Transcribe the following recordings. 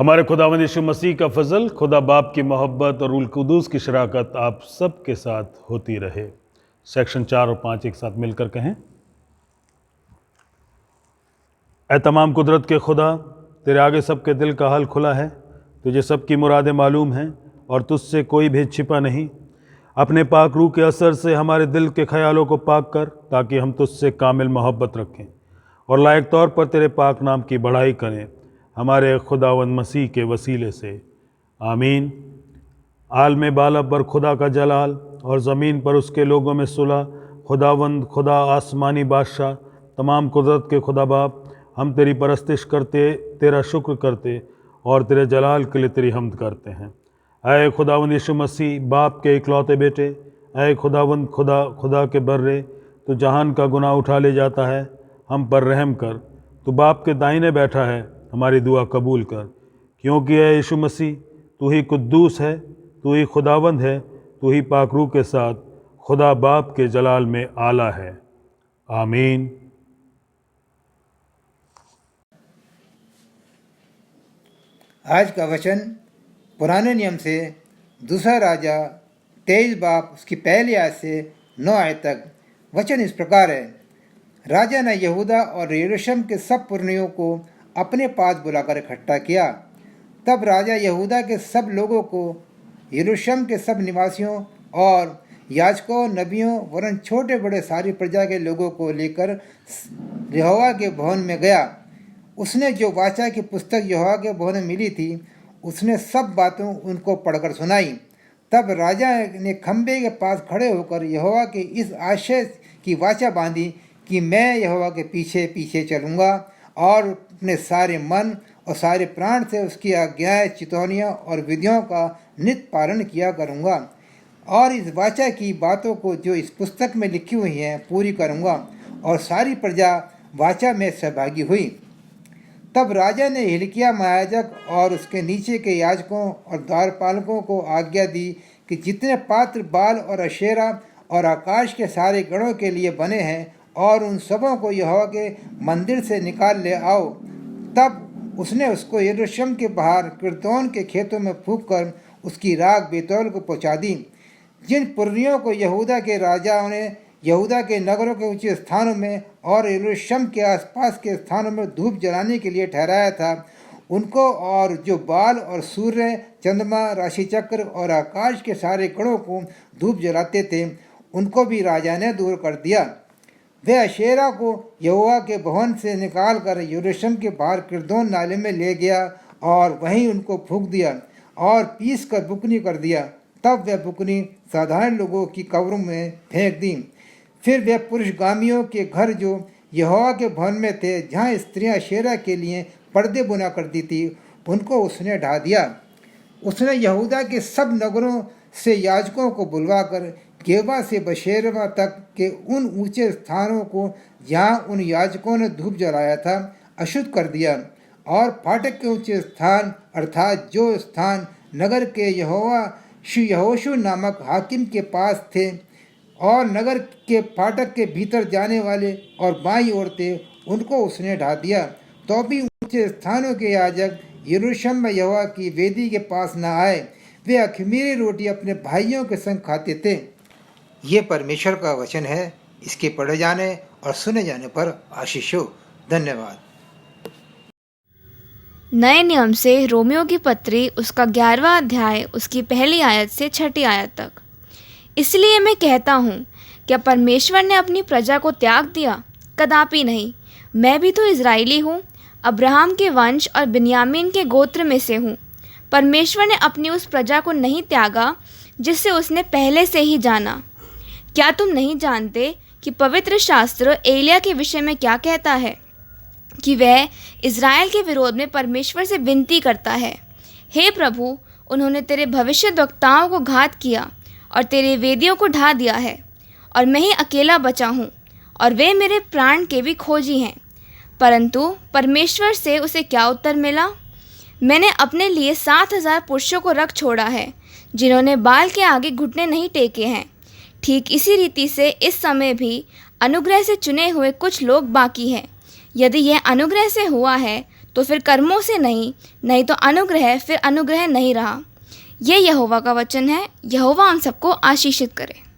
हमारे खुदावंद यीशु मसीह का फजल, खुदा बाप की मोहब्बत और रूल कुदूस की शराकत आप सब के साथ होती रहे। सेक्शन 4 और 5 एक साथ मिलकर कहें। ऐ तमाम कुदरत के खुदा, तेरे आगे सबके दिल का हाल खुला है। तुझे सबकी मुरादें मालूम हैं और तुझसे कोई भेद छिपा नहीं। अपने पाक रूह के असर से हमारे दिल के ख्यालों को पाक कर, ताकि हम तुझसे कामिल मोहब्बत रखें और लायक तौर पर तेरे पाक नाम की बढ़ाई करें, हमारे खुदावंद मसीह के वसीले से। आमीन। आलम बाला पर खुदा का जलाल और ज़मीन पर उसके लोगों में सुलह। खुदावंद खुदा आसमानी बादशाह, तमाम कुदरत के खुदा बाप, हम तेरी परस्तिश करते, तेरा शुक्र करते और तेरे जलाल के लिए तेरी हम्द करते हैं। ऐ खुदावंद यीशु मसीह, बाप के इकलौते बेटे, ऐ खुदावंद खुदा के बर्रे, तू जहान का गुनाह उठा ले जाता है, हम पर रहम कर। तू बाप के दाहिने बैठा है, हमारी दुआ कबूल कर। क्योंकि ऐ यीशु मसीह, तू ही कुद्दूस है, तू ही खुदावंद है, तू ही पाक रूह के साथ खुदा बाप के जलाल में आला है। आमीन। आज का वचन पुराने नियम से दूसरा राजा 23 बाप उसकी पहली आयत से 9 आयत तक। वचन इस प्रकार है। राजा ने यहूदा और यरूशलेम के सब पुरनियों को अपने पास बुलाकर इकट्ठा किया। तब राजा यहूदा के सब लोगों को, यरूशलेम के सब निवासियों और याजकों, नबियों वरन छोटे बड़े सारी प्रजा के लोगों को लेकर यहोवा के भवन में गया। उसने जो वाचा की पुस्तक यहोवा के भवन में मिली थी, उसने सब बातों उनको पढ़कर सुनाई। तब राजा ने खंबे के पास खड़े होकर यहोवा के इस आशय की वाचा बांधी कि मैं यहोवा के पीछे पीछे चलूँगा और अपने सारे मन और सारे प्राण से उसकी आज्ञाएं, चितौनियाँ और विधियों का नित पालन किया करूँगा और इस वाचा की बातों को जो इस पुस्तक में लिखी हुई हैं पूरी करूँगा। और सारी प्रजा वाचा में सहभागी हुई। तब राजा ने हिल्किय्याह महायाजक और उसके नीचे के याजकों और द्वारपालकों को आज्ञा दी कि जितने पात्र बाल और अशेरा और आकाश के सारे गणों के लिए बने हैं और उन सबों को यहोवा के मंदिर से निकाल ले आओ। तब उसने उसको यरूशलेम के बाहर किरतोन के खेतों में फूंक कर उसकी राख बेतौल को पहुँचा दी। जिन पुरनियों को यहूदा के राजाओं ने यहूदा के नगरों के ऊंचे स्थानों में और यरूशलेम के आसपास के स्थानों में धूप जलाने के लिए ठहराया था, उनको और जो बाल और सूर्य, चंद्रमा, राशिचक्र और आकाश के सारे गणों को धूप जलाते थे, उनको भी राजा ने दूर कर दिया। वह अशेरा को यहोवा के भवन से निकाल कर यरूशलेम के बाहर किरदोन नाले में ले गया और वहीं उनको फूंक दिया और पीस कर बुकनी कर दिया। तब वह बुकनी साधारण लोगों की कब्रों में फेंक दी। फिर वह पुरुषगामियों के घर जो यहोवा के भवन में थे, जहाँ स्त्रियाँ अशेरा के लिए पर्दे बुना करती थी, उनको उसने ढा दिया। उसने यहूदा के सब नगरों से याजकों को बुलवाकर गेबा से बशेरवा तक के उन ऊंचे स्थानों को जहाँ उन याजकों ने धूप जलाया था अशुद्ध कर दिया और फाटक के ऊंचे स्थान अर्थात जो स्थान नगर के यहोशू नामक हाकिम के पास थे और नगर के फाटक के भीतर जाने वाले और बाईं ओर थे, उनको उसने ढा दिया। तो भी ऊंचे स्थानों के याजक यरूशलेम में यहोवा की वेदी के पास न आए। वे अख़मीरी रोटी अपने भाइयों के संग खाते थे। ये परमेश्वर का वचन है। इसके पढ़े जाने और सुने जाने पर आशीष हो। धन्यवाद। नए नियम से रोमियो की पत्री उसका 11वां अध्याय उसकी पहली आयत से 6ठी आयत तक। इसलिए मैं कहता हूँ, क्या परमेश्वर ने अपनी प्रजा को त्याग दिया? कदापि नहीं। मैं भी तो इज़राइली हूँ, अब्राहम के वंश और बिन्यामीन के गोत्र में से हूँ। परमेश्वर ने अपनी उस प्रजा को नहीं त्यागा जिसे उसने पहले से ही जाना। क्या तुम नहीं जानते कि पवित्र शास्त्र एलिय्याह के विषय में क्या कहता है कि वह इज़राइल के विरोध में परमेश्वर से विनती करता है, हे प्रभु, उन्होंने तेरे भविष्यद्वक्ताओं को घात किया और तेरे वेदियों को ढा दिया है और मैं ही अकेला बचा हूँ और वे मेरे प्राण के भी खोजी हैं। परंतु परमेश्वर से उसे क्या उत्तर मिला? मैंने अपने लिए 7,000 पुरुषों को रख छोड़ा है, जिन्होंने बाल के आगे घुटने नहीं टेके हैं। ठीक इसी रीति से इस समय भी अनुग्रह से चुने हुए कुछ लोग बाकी हैं। यदि यह अनुग्रह से हुआ है तो फिर कर्मों से नहीं, नहीं तो अनुग्रह फिर अनुग्रह नहीं रहा। ये यहोवा का वचन है। यहोवा हम सबको आशीषित करे।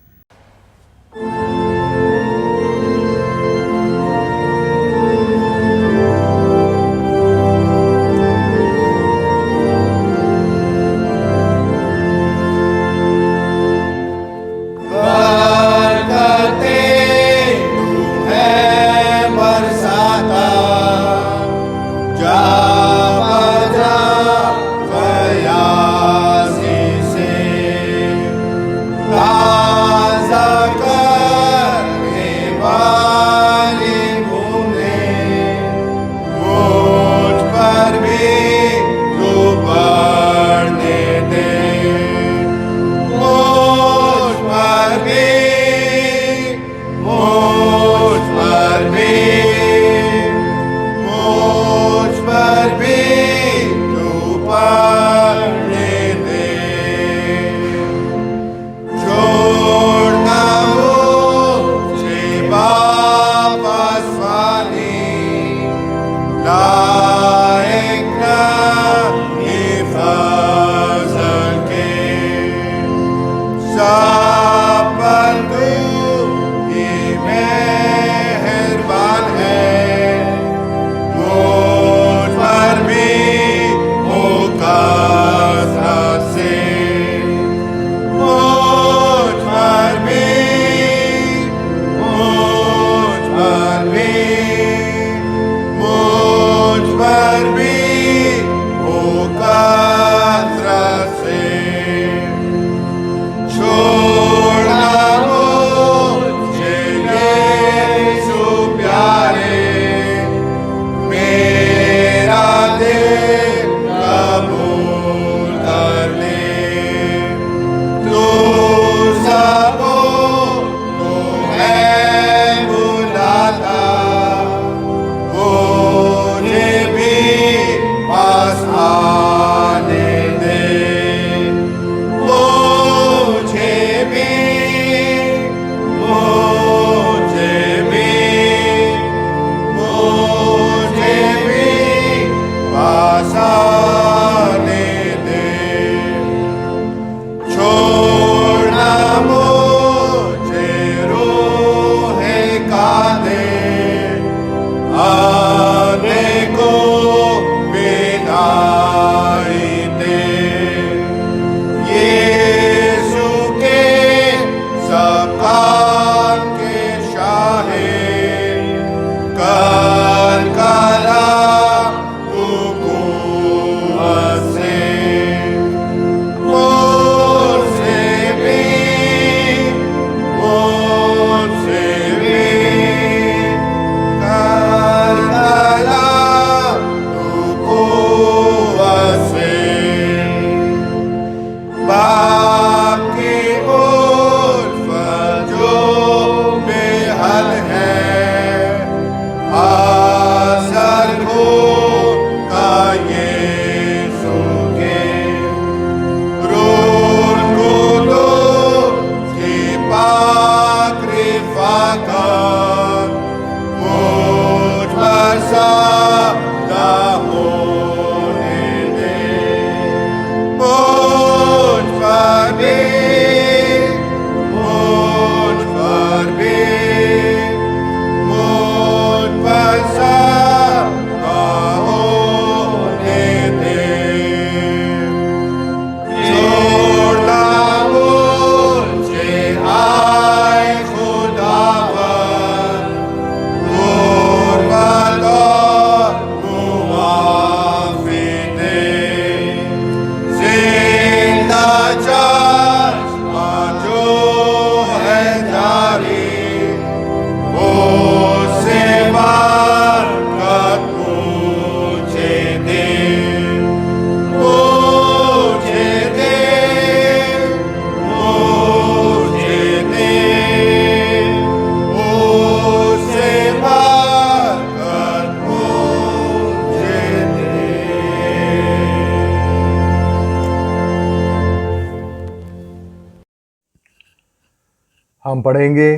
हम पढ़ेंगे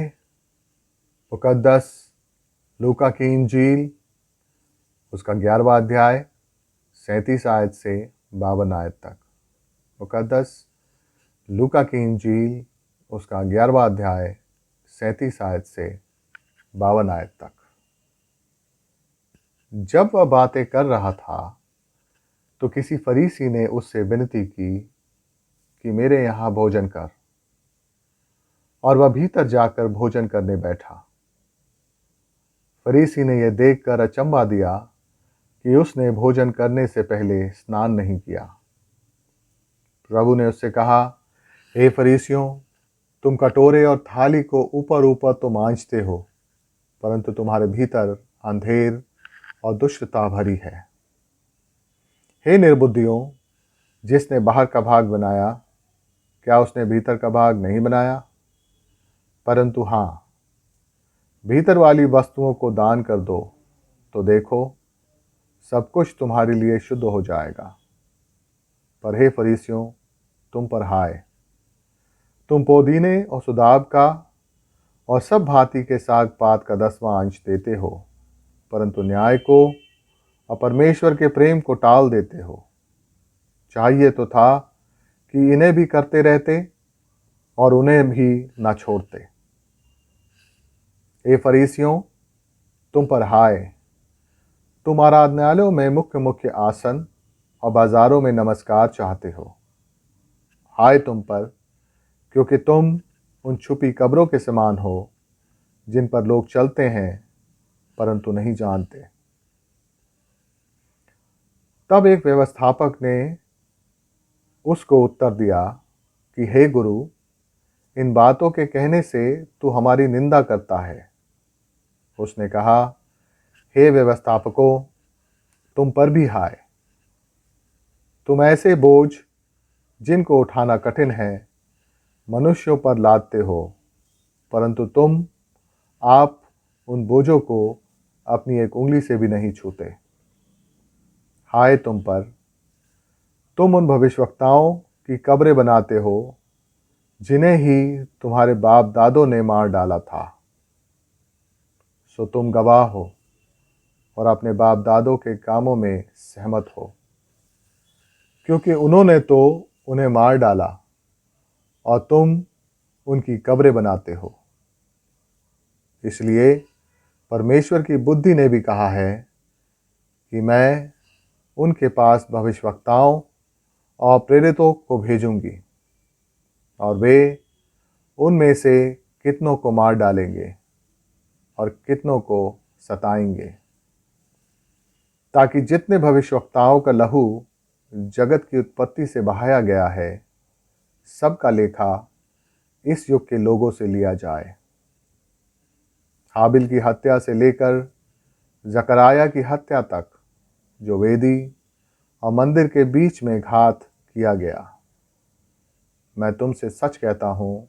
मुकद्दस लूका की इंजील उसका 11वां अध्याय 37 आयत से 52 आयत तक। मुकद्दस लूका की इंजील उसका 11वां अध्याय 37 आयत से 52 आयत तक। जब वह बातें कर रहा था तो किसी फरीसी ने उससे विनती की कि मेरे यहाँ भोजन कर, और वह भीतर जाकर भोजन करने बैठा। फरीसी ने यह देखकर अचंभा दिया कि उसने भोजन करने से पहले स्नान नहीं किया। प्रभु ने उससे कहा, हे फरीसियों, तुम कटोरे और थाली को ऊपर ऊपर तो मांजते हो, परंतु तुम्हारे भीतर अंधेर और दुष्टता भरी है। हे निर्बुद्धियों, जिसने बाहर का भाग बनाया, क्या उसने भीतर का भाग नहीं बनाया? परंतु हाँ, भीतर वाली वस्तुओं को दान कर दो, तो देखो सब कुछ तुम्हारे लिए शुद्ध हो जाएगा। पर हे फरीसियों, तुम पर हाय, तुम पुदीने और सुदाब का और सब भांति के साग पात का 10वां अंश देते हो, परंतु न्याय को और परमेश्वर के प्रेम को टाल देते हो। चाहिए तो था कि इन्हें भी करते रहते और उन्हें भी ना छोड़ते। हे फरीसियों, तुम पर हाय, तुम आराधनालयों में मुख्य मुख्य आसन और बाजारों में नमस्कार चाहते हो। हाय तुम पर, क्योंकि तुम उन छुपी कब्रों के समान हो जिन पर लोग चलते हैं परंतु नहीं जानते। तब एक व्यवस्थापक ने उसको उत्तर दिया कि हे गुरु, इन बातों के कहने से तू हमारी निंदा करता है। उसने कहा, हे व्यवस्थापकों, तुम पर भी हाय, तुम ऐसे बोझ जिनको उठाना कठिन है मनुष्यों पर लादते हो, परंतु तुम आप उन बोझों को अपनी एक उंगली से भी नहीं छूते। हाय तुम पर, तुम उन भविष्यवक्ताओं की कब्रें बनाते हो जिन्हें ही तुम्हारे बाप दादों ने मार डाला था। सो तुम गवाह हो और अपने बाप दादों के कामों में सहमत हो, क्योंकि उन्होंने तो उन्हें मार डाला और तुम उनकी कब्रें बनाते हो। इसलिए परमेश्वर की बुद्धि ने भी कहा है कि मैं उनके पास भविष्यवक्ताओं और प्रेरितों को भेजूंगी, और वे उनमें से कितनों को मार डालेंगे और कितनों को सताएंगे, ताकि जितने भविष्यवक्ताओं का लहू जगत की उत्पत्ति से बहाया गया है, सबका लेखा इस युग के लोगों से लिया जाए। हाबिल की हत्या से लेकर जकराया की हत्या तक, जो वेदी और मंदिर के बीच में घात किया गया, मैं तुमसे सच कहता हूँ,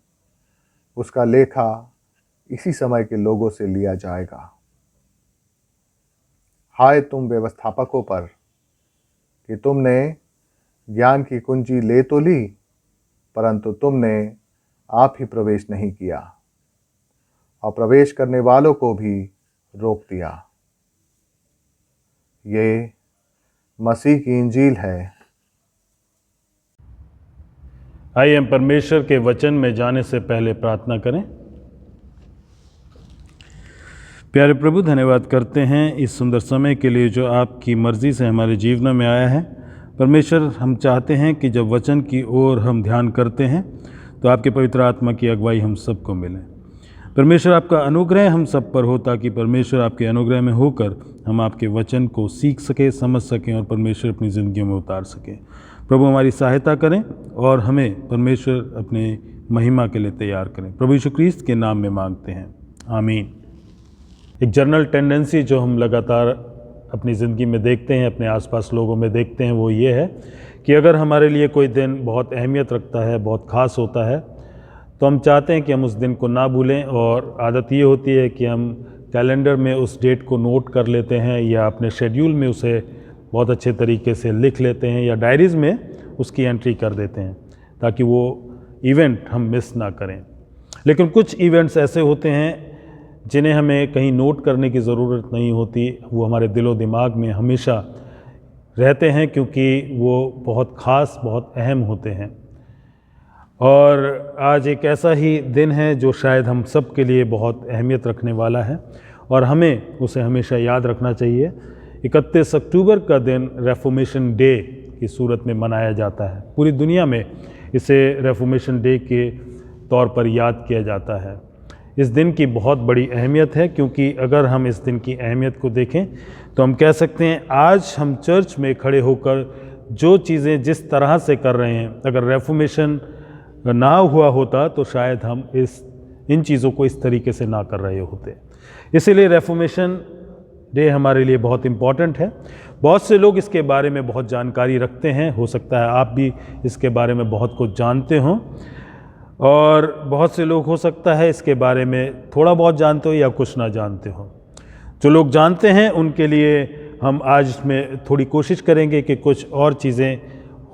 उसका लेखा इसी समय के लोगों से लिया जाएगा। हाय तुम व्यवस्थापकों पर कि तुमने ज्ञान की कुंजी ले तो ली, परंतु तुमने आप ही प्रवेश नहीं किया, और प्रवेश करने वालों को भी रोक दिया। ये मसीह की इंजील है। आइए हम परमेश्वर के वचन में जाने से पहले प्रार्थना करें। प्यारे प्रभु, धन्यवाद करते हैं इस सुंदर समय के लिए जो आपकी मर्ज़ी से हमारे जीवन में आया है। परमेश्वर, हम चाहते हैं कि जब वचन की ओर हम ध्यान करते हैं तो आपके पवित्र आत्मा की अगुवाई हम सबको मिले। परमेश्वर, आपका अनुग्रह हम सब पर हो, ताकि परमेश्वर आपके अनुग्रह में होकर हम आपके वचन को सीख सकें, समझ सकें और परमेश्वर अपनी ज़िंदगियों में उतार सकें। प्रभु, हमारी सहायता करें और हमें परमेश्वर अपने महिमा के लिए तैयार करें। प्रभु यीशु ख्रीस्त के नाम में मांगते हैं, आमीन। एक जनरल टेंडेंसी जो हम लगातार अपनी ज़िंदगी में देखते हैं, अपने आसपास लोगों में देखते हैं, वो ये है कि अगर हमारे लिए कोई दिन बहुत अहमियत रखता है, बहुत ख़ास होता है, तो हम चाहते हैं कि हम उस दिन को ना भूलें। और आदत ये होती है कि हम कैलेंडर में उस डेट को नोट कर लेते हैं, या अपने शेड्यूल में उसे बहुत अच्छे तरीके से लिख लेते हैं, या डायरीज़ में उसकी एंट्री कर देते हैं, ताकि वो इवेंट हम मिस ना करें। लेकिन कुछ इवेंट्स ऐसे होते हैं जिन्हें हमें कहीं नोट करने की ज़रूरत नहीं होती, वो हमारे दिलो दिमाग में हमेशा रहते हैं क्योंकि वो बहुत ख़ास, बहुत अहम होते हैं। और आज एक ऐसा ही दिन है जो शायद हम सब के लिए बहुत अहमियत रखने वाला है और हमें उसे हमेशा याद रखना चाहिए। 31 अक्टूबर का दिन रेफॉर्मेशन डे की सूरत में मनाया जाता है। पूरी दुनिया में इसे रेफॉर्मेशन डे के तौर पर याद किया जाता है। इस दिन की बहुत बड़ी अहमियत है क्योंकि अगर हम इस दिन की अहमियत को देखें तो हम कह सकते हैं आज हम चर्च में खड़े होकर जो चीज़ें जिस तरह से कर रहे हैं, अगर रेफॉर्मेशन ना हुआ होता तो शायद हम इन चीज़ों को इस तरीके से ना कर रहे होते। इसीलिए रेफॉर्मेशन डे हमारे लिए बहुत इम्पॉर्टेंट है। बहुत से लोग इसके बारे में बहुत जानकारी रखते हैं, हो सकता है आप भी इसके बारे में बहुत कुछ जानते हों, और बहुत से लोग हो सकता है इसके बारे में थोड़ा बहुत जानते हो या कुछ ना जानते हो। जो लोग जानते हैं उनके लिए हम आज इसमें थोड़ी कोशिश करेंगे कि कुछ और चीज़ें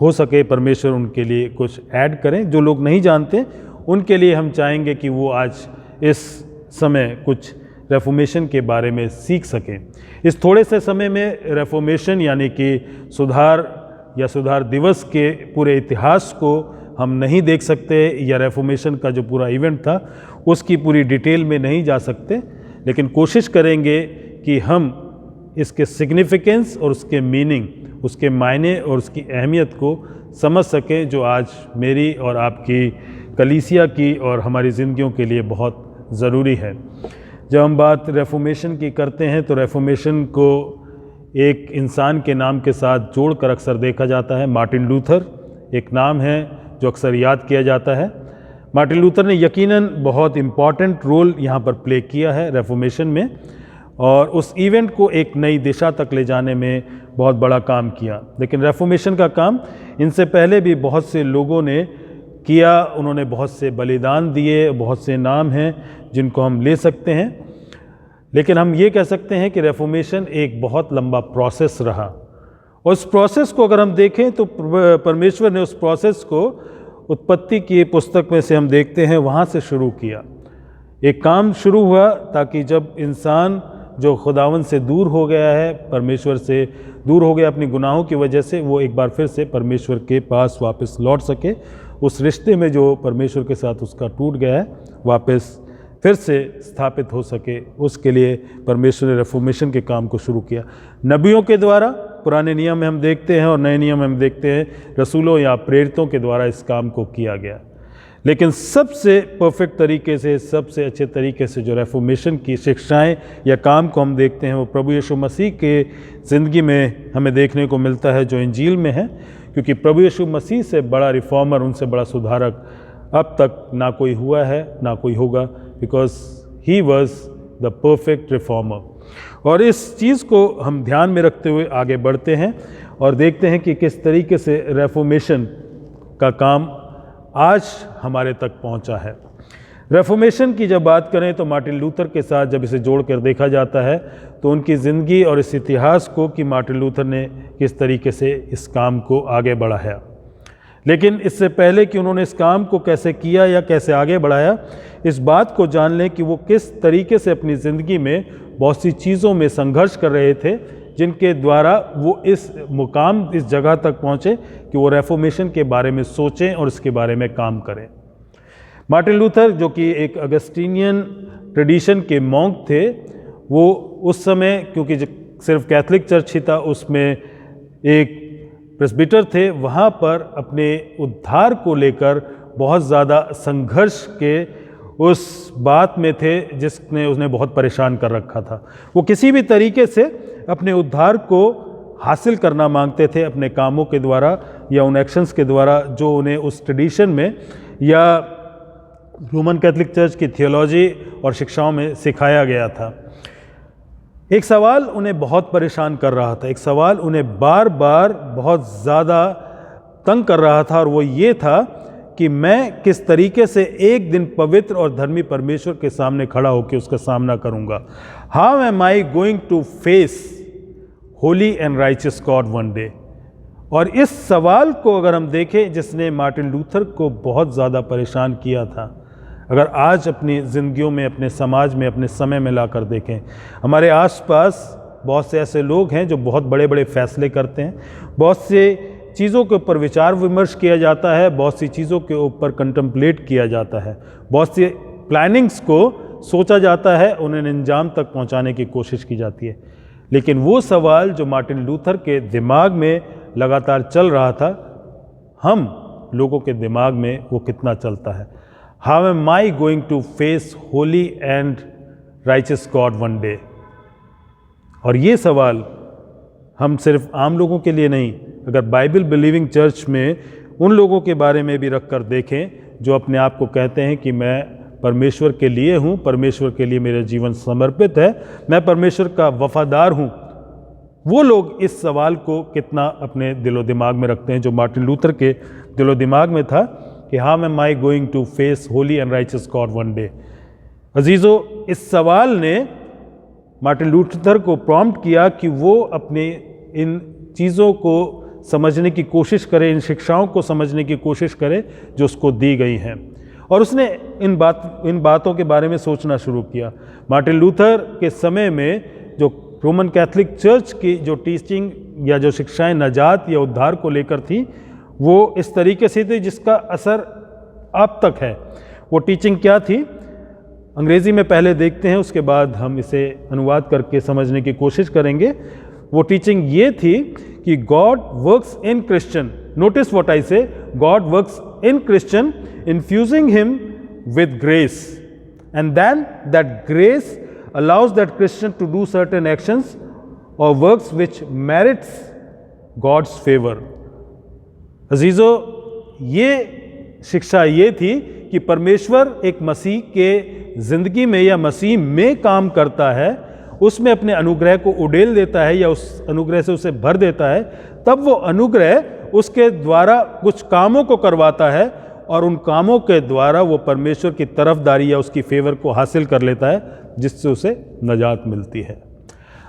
हो सके परमेश्वर उनके लिए कुछ ऐड करें। जो लोग नहीं जानते उनके लिए हम चाहेंगे कि वो आज इस समय कुछ रेफॉर्मेशन के बारे में सीख सकें। इस थोड़े से समय में रेफॉर्मेशन यानी कि सुधार या सुधार दिवस के पूरे इतिहास को हम नहीं देख सकते या रेफॉर्मेशन का जो पूरा इवेंट था उसकी पूरी डिटेल में नहीं जा सकते, लेकिन कोशिश करेंगे कि हम इसके सिग्निफिकेंस और उसके मीनिंग, उसके मायने और उसकी अहमियत को समझ सकें, जो आज मेरी और आपकी कलीसिया की और हमारी ज़िंदगियों के लिए बहुत ज़रूरी है। जब हम बात रेफॉर्मेशन की करते हैं तो रेफॉर्मेशन को एक इंसान के नाम के साथ जोड़कर अक्सर देखा जाता है। मार्टिन लूथर एक नाम है जो अक्सर याद किया जाता है। मार्टिन लूथर ने यकीनन बहुत इम्पॉर्टेंट रोल यहाँ पर प्ले किया है रेफॉर्मेशन में, और उस इवेंट को एक नई दिशा तक ले जाने में बहुत बड़ा काम किया। लेकिन रेफॉर्मेशन का काम इनसे पहले भी बहुत से लोगों ने किया, उन्होंने बहुत से बलिदान दिए, बहुत से नाम हैं जिनको हम ले सकते हैं। लेकिन हम ये कह सकते हैं कि रेफॉर्मेशन एक बहुत लंबा प्रोसेस रहा, और उस प्रोसेस को अगर हम देखें तो परमेश्वर ने उस प्रोसेस को उत्पत्ति की पुस्तक में से हम देखते हैं वहाँ से शुरू किया। एक काम शुरू हुआ ताकि जब इंसान जो खुदावन से दूर हो गया है, परमेश्वर से दूर हो गया अपनी गुनाहों की वजह से, वो एक बार फिर से परमेश्वर के पास वापस लौट सके। उस रिश्ते में जो परमेश्वर के साथ उसका टूट गया है वापस फिर से स्थापित हो सके, उसके लिए परमेश्वर ने रेफॉर्मेशन के काम को शुरू किया। नबियों के द्वारा पुराने नियम में हम देखते हैं और नए नियम में हम देखते हैं रसूलों या प्रेरितों के द्वारा इस काम को किया गया। लेकिन सबसे परफेक्ट तरीके से, सबसे अच्छे तरीके से जो रेफॉर्मेशन की शिक्षाएं या काम को हम देखते हैं वो प्रभु यीशु मसीह के ज़िंदगी में हमें देखने को मिलता है, जो इंजील में है। क्योंकि प्रभु यीशु मसीह से बड़ा रिफॉर्मर, उनसे बड़ा सुधारक अब तक ना कोई हुआ है ना कोई होगा, because he was the perfect reformer. और इस चीज़ को हम ध्यान में रखते हुए आगे बढ़ते हैं और देखते हैं कि किस तरीके से रेफॉर्मेशन का काम आज हमारे तक पहुंचा है। रेफॉर्मेशन की जब बात करें तो मार्टिन लूथर के साथ जब इसे जोड़कर देखा जाता है तो उनकी ज़िंदगी और इस इतिहास को कि मार्टिन लूथर ने किस तरीके से इस काम को आगे बढ़ाया। लेकिन इससे पहले कि उन्होंने इस काम को कैसे किया या कैसे आगे बढ़ाया, इस बात को जान लें कि वो किस तरीके से अपनी ज़िंदगी में बहुत सी चीज़ों में संघर्ष कर रहे थे, जिनके द्वारा वो इस मुकाम, इस जगह तक पहुँचे कि वो रेफॉर्मेशन के बारे में सोचें और इसके बारे में काम करें। मार्टिन लूथर जो कि एक अगस्टीनियन ट्रेडिशन के मॉन्क थे, वो उस समय, क्योंकि सिर्फ कैथोलिक चर्च ही था, उसमें एक प्रेस्बिटर थे, वहाँ पर अपने उद्धार को लेकर बहुत ज़्यादा संघर्ष के उस बात में थे जिसने उन्हें बहुत परेशान कर रखा था। वो किसी भी तरीके से अपने उद्धार को हासिल करना मांगते थे अपने कामों के द्वारा या उन एक्शंस के द्वारा जो उन्हें उस ट्रेडिशन में या रोमन कैथोलिक चर्च की थियोलॉजी और शिक्षाओं में सिखाया गया था। एक सवाल उन्हें बहुत परेशान कर रहा था, एक सवाल उन्हें बार बार बहुत ज़्यादा तंग कर रहा था, और वो ये था कि मैं किस तरीके से एक दिन पवित्र और धर्मी परमेश्वर के सामने खड़ा होकर उसका सामना करूंगा। How am I going to face holy and righteous God one day. और इस सवाल को अगर हम देखें, जिसने मार्टिन लूथर को बहुत ज़्यादा परेशान किया था, अगर आज अपनी ज़िंदगियों में, अपने समाज में, अपने समय में ला कर देखें, हमारे आसपास बहुत से ऐसे लोग हैं जो बहुत बड़े बड़े फैसले करते हैं, बहुत से चीज़ों के ऊपर विचार विमर्श किया जाता है, बहुत सी चीज़ों के ऊपर कंटम्पलेट किया जाता है, बहुत सी प्लानिंग्स को सोचा जाता है, उन्हें अंजाम तक पहुंचाने की कोशिश की जाती है। लेकिन वो सवाल जो मार्टिन लूथर के दिमाग में लगातार चल रहा था, हम लोगों के दिमाग में वो कितना चलता है? How am I going to face holy and righteous God one day? और ये सवाल हम सिर्फ आम लोगों के लिए नहीं, अगर बाइबल बिलीविंग चर्च में उन लोगों के बारे में भी रख कर देखें जो अपने आप को कहते हैं कि मैं परमेश्वर के लिए हूँ, परमेश्वर के लिए मेरा जीवन समर्पित है, मैं परमेश्वर का वफादार हूँ, वो लोग इस सवाल को कितना अपने दिलो दिमाग में रखते हैं जो मार्टिन लूथर के दिलो दिमाग में था कि how am I going to face holy and righteous God one day. अजीज़ों, इस सवाल ने मार्टिन लूथर को प्रॉम्प्ट किया कि वो अपने इन चीज़ों को समझने की कोशिश करे, इन शिक्षाओं को समझने की कोशिश करे जो उसको दी गई हैं, और उसने इन बातों के बारे में सोचना शुरू किया। मार्टिन लूथर के समय में जो रोमन कैथोलिक चर्च की जो टीचिंग या जो शिक्षाएं नजात या उद्धार को लेकर थी, वो इस तरीके से थी जिसका असर अब तक है। वो टीचिंग क्या थी, अंग्रेज़ी में पहले देखते हैं, उसके बाद हम इसे अनुवाद करके समझने की कोशिश करेंगे। वो टीचिंग ये थी कि God works in Christian, notice what I say, God works in Christian infusing him with grace, and then that grace allows that Christian to do certain actions or works which merits God's favor। अजीज़ों, ये शिक्षा ये थी कि परमेश्वर एक मसीह के ज़िंदगी में या मसीह में काम करता है, उसमें अपने अनुग्रह को उड़ेल देता है या उस अनुग्रह से उसे भर देता है, तब वो अनुग्रह उसके द्वारा कुछ कामों को करवाता है और उन कामों के द्वारा वो परमेश्वर की तरफदारी या उसकी फेवर को हासिल कर लेता है, जिससे उसे नजात मिलती है।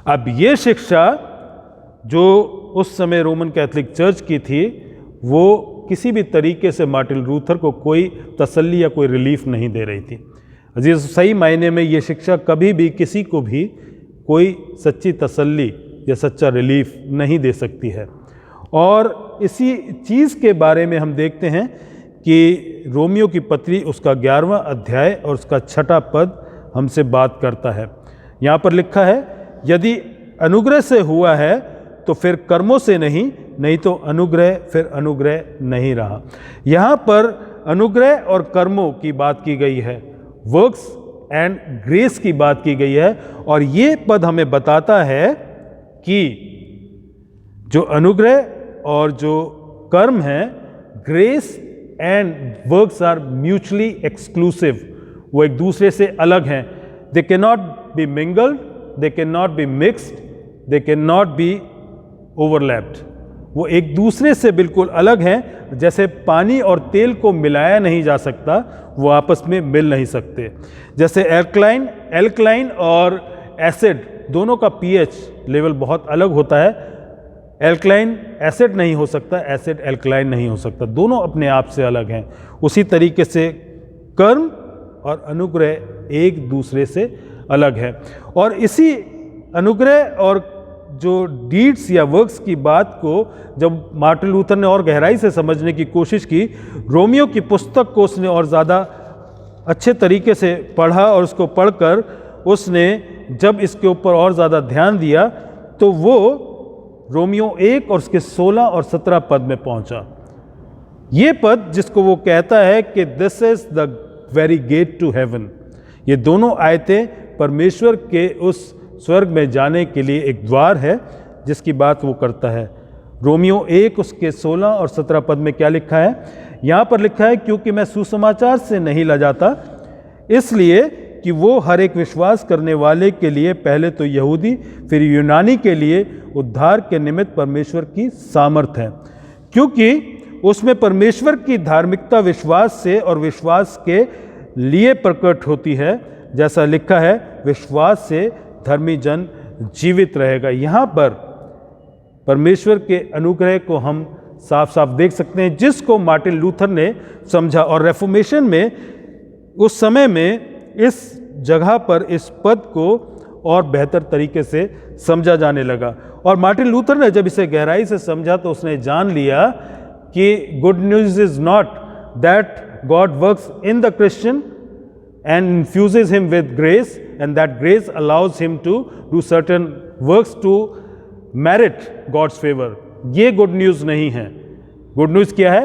अब ये शिक्षा जो उस समय रोमन कैथोलिक चर्च की थी, वो किसी भी तरीके से मार्टिन लूथर को कोई तसल्ली या कोई रिलीफ नहीं दे रही थी। अजीज़, सही मायने में ये शिक्षा कभी भी किसी को भी कोई सच्ची तसल्ली या सच्चा रिलीफ नहीं दे सकती है। और इसी चीज़ के बारे में हम देखते हैं कि रोमियो की पत्री उसका 11वां अध्याय और उसका 6वां पद हमसे बात करता है। यहाँ पर लिखा है, यदि अनुग्रह से हुआ है तो फिर कर्मों से नहीं, नहीं तो अनुग्रह फिर अनुग्रह नहीं रहा। यहाँ पर अनुग्रह और कर्मों की बात की गई है, वर्क्स एंड ग्रेस की बात की गई है, और ये पद हमें बताता है कि जो अनुग्रह और जो कर्म है, grace and works are mutually exclusive, वो एक दूसरे से अलग हैं। They can not be mingled, they can not be mixed, they can not be overlapped. वो एक दूसरे से बिल्कुल अलग हैं। जैसे पानी और तेल को मिलाया नहीं जा सकता, वो आपस में मिल नहीं सकते। जैसे एल्कलाइन और एसिड दोनों का पीएच लेवल बहुत अलग होता है। एल्कलाइन एसिड नहीं हो सकता, एसिड एल्कलाइन नहीं हो सकता, दोनों अपने आप से अलग हैं। उसी तरीके से कर्म और अनुग्रह एक दूसरे से अलग है। और इसी अनुग्रह और जो डीड्स या वर्क्स की बात को जब मार्टिन लूथर ने और गहराई से समझने की कोशिश की, रोमियो की पुस्तक को उसने और ज़्यादा अच्छे तरीके से पढ़ा, और उसको पढ़कर उसने जब इसके ऊपर और ज़्यादा ध्यान दिया तो वो रोमियो 1 और उसके 16 और 17 पद में पहुंचा। ये पद जिसको वो कहता है कि this is the very gate to heaven, ये दोनों आयतें परमेश्वर के उस स्वर्ग में जाने के लिए एक द्वार है जिसकी बात वो करता है। रोमियो 1 उसके 16 और 17 पद में क्या लिखा है? यहाँ पर लिखा है, क्योंकि मैं सुसमाचार से नहीं लजाता, इसलिए कि वो हर एक विश्वास करने वाले के लिए, पहले तो यहूदी फिर यूनानी के लिए उद्धार के निमित्त परमेश्वर की सामर्थ है, क्योंकि उसमें परमेश्वर की धार्मिकता विश्वास से और विश्वास के लिए प्रकट होती है। जैसा लिखा है, विश्वास से धर्मी जन जीवित रहेगा। यहाँ पर परमेश्वर के अनुग्रह को हम साफ साफ देख सकते हैं, जिसको मार्टिन लूथर ने समझा। और रेफॉर्मेशन में उस समय में इस जगह पर इस पद को और बेहतर तरीके से समझा जाने लगा। और मार्टिन लूथर ने जब इसे गहराई से समझा तो उसने जान लिया कि good news is not that God works in the Christian and infuses him with grace, and that grace allows him to do certain works to merit God's favor. ये गुड न्यूज़ नहीं है। गुड न्यूज़ क्या है?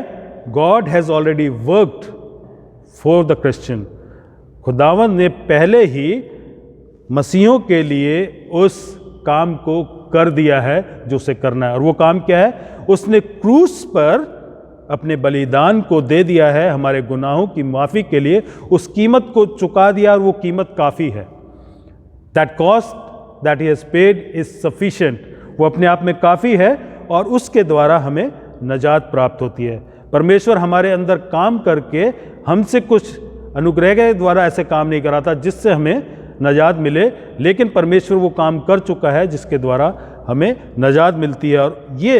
God has already worked for the Christian. खुदावंद ने पहले ही मसीहों के लिए उस काम को कर दिया है जो उसे करना है। और वो काम क्या है? उसने क्रूस पर अपने बलिदान को दे दिया है हमारे गुनाहों की माफ़ी के लिए, उस कीमत को चुका दिया और वो कीमत काफ़ी है। That cost that he has paid is sufficient, वो अपने आप में काफ़ी है और उसके द्वारा हमें नजात प्राप्त होती है। परमेश्वर हमारे अंदर काम करके हमसे कुछ अनुग्रह के द्वारा ऐसे काम नहीं कराता जिससे हमें नजात मिले, लेकिन परमेश्वर वो काम कर चुका है जिसके द्वारा हमें नजात मिलती है। और ये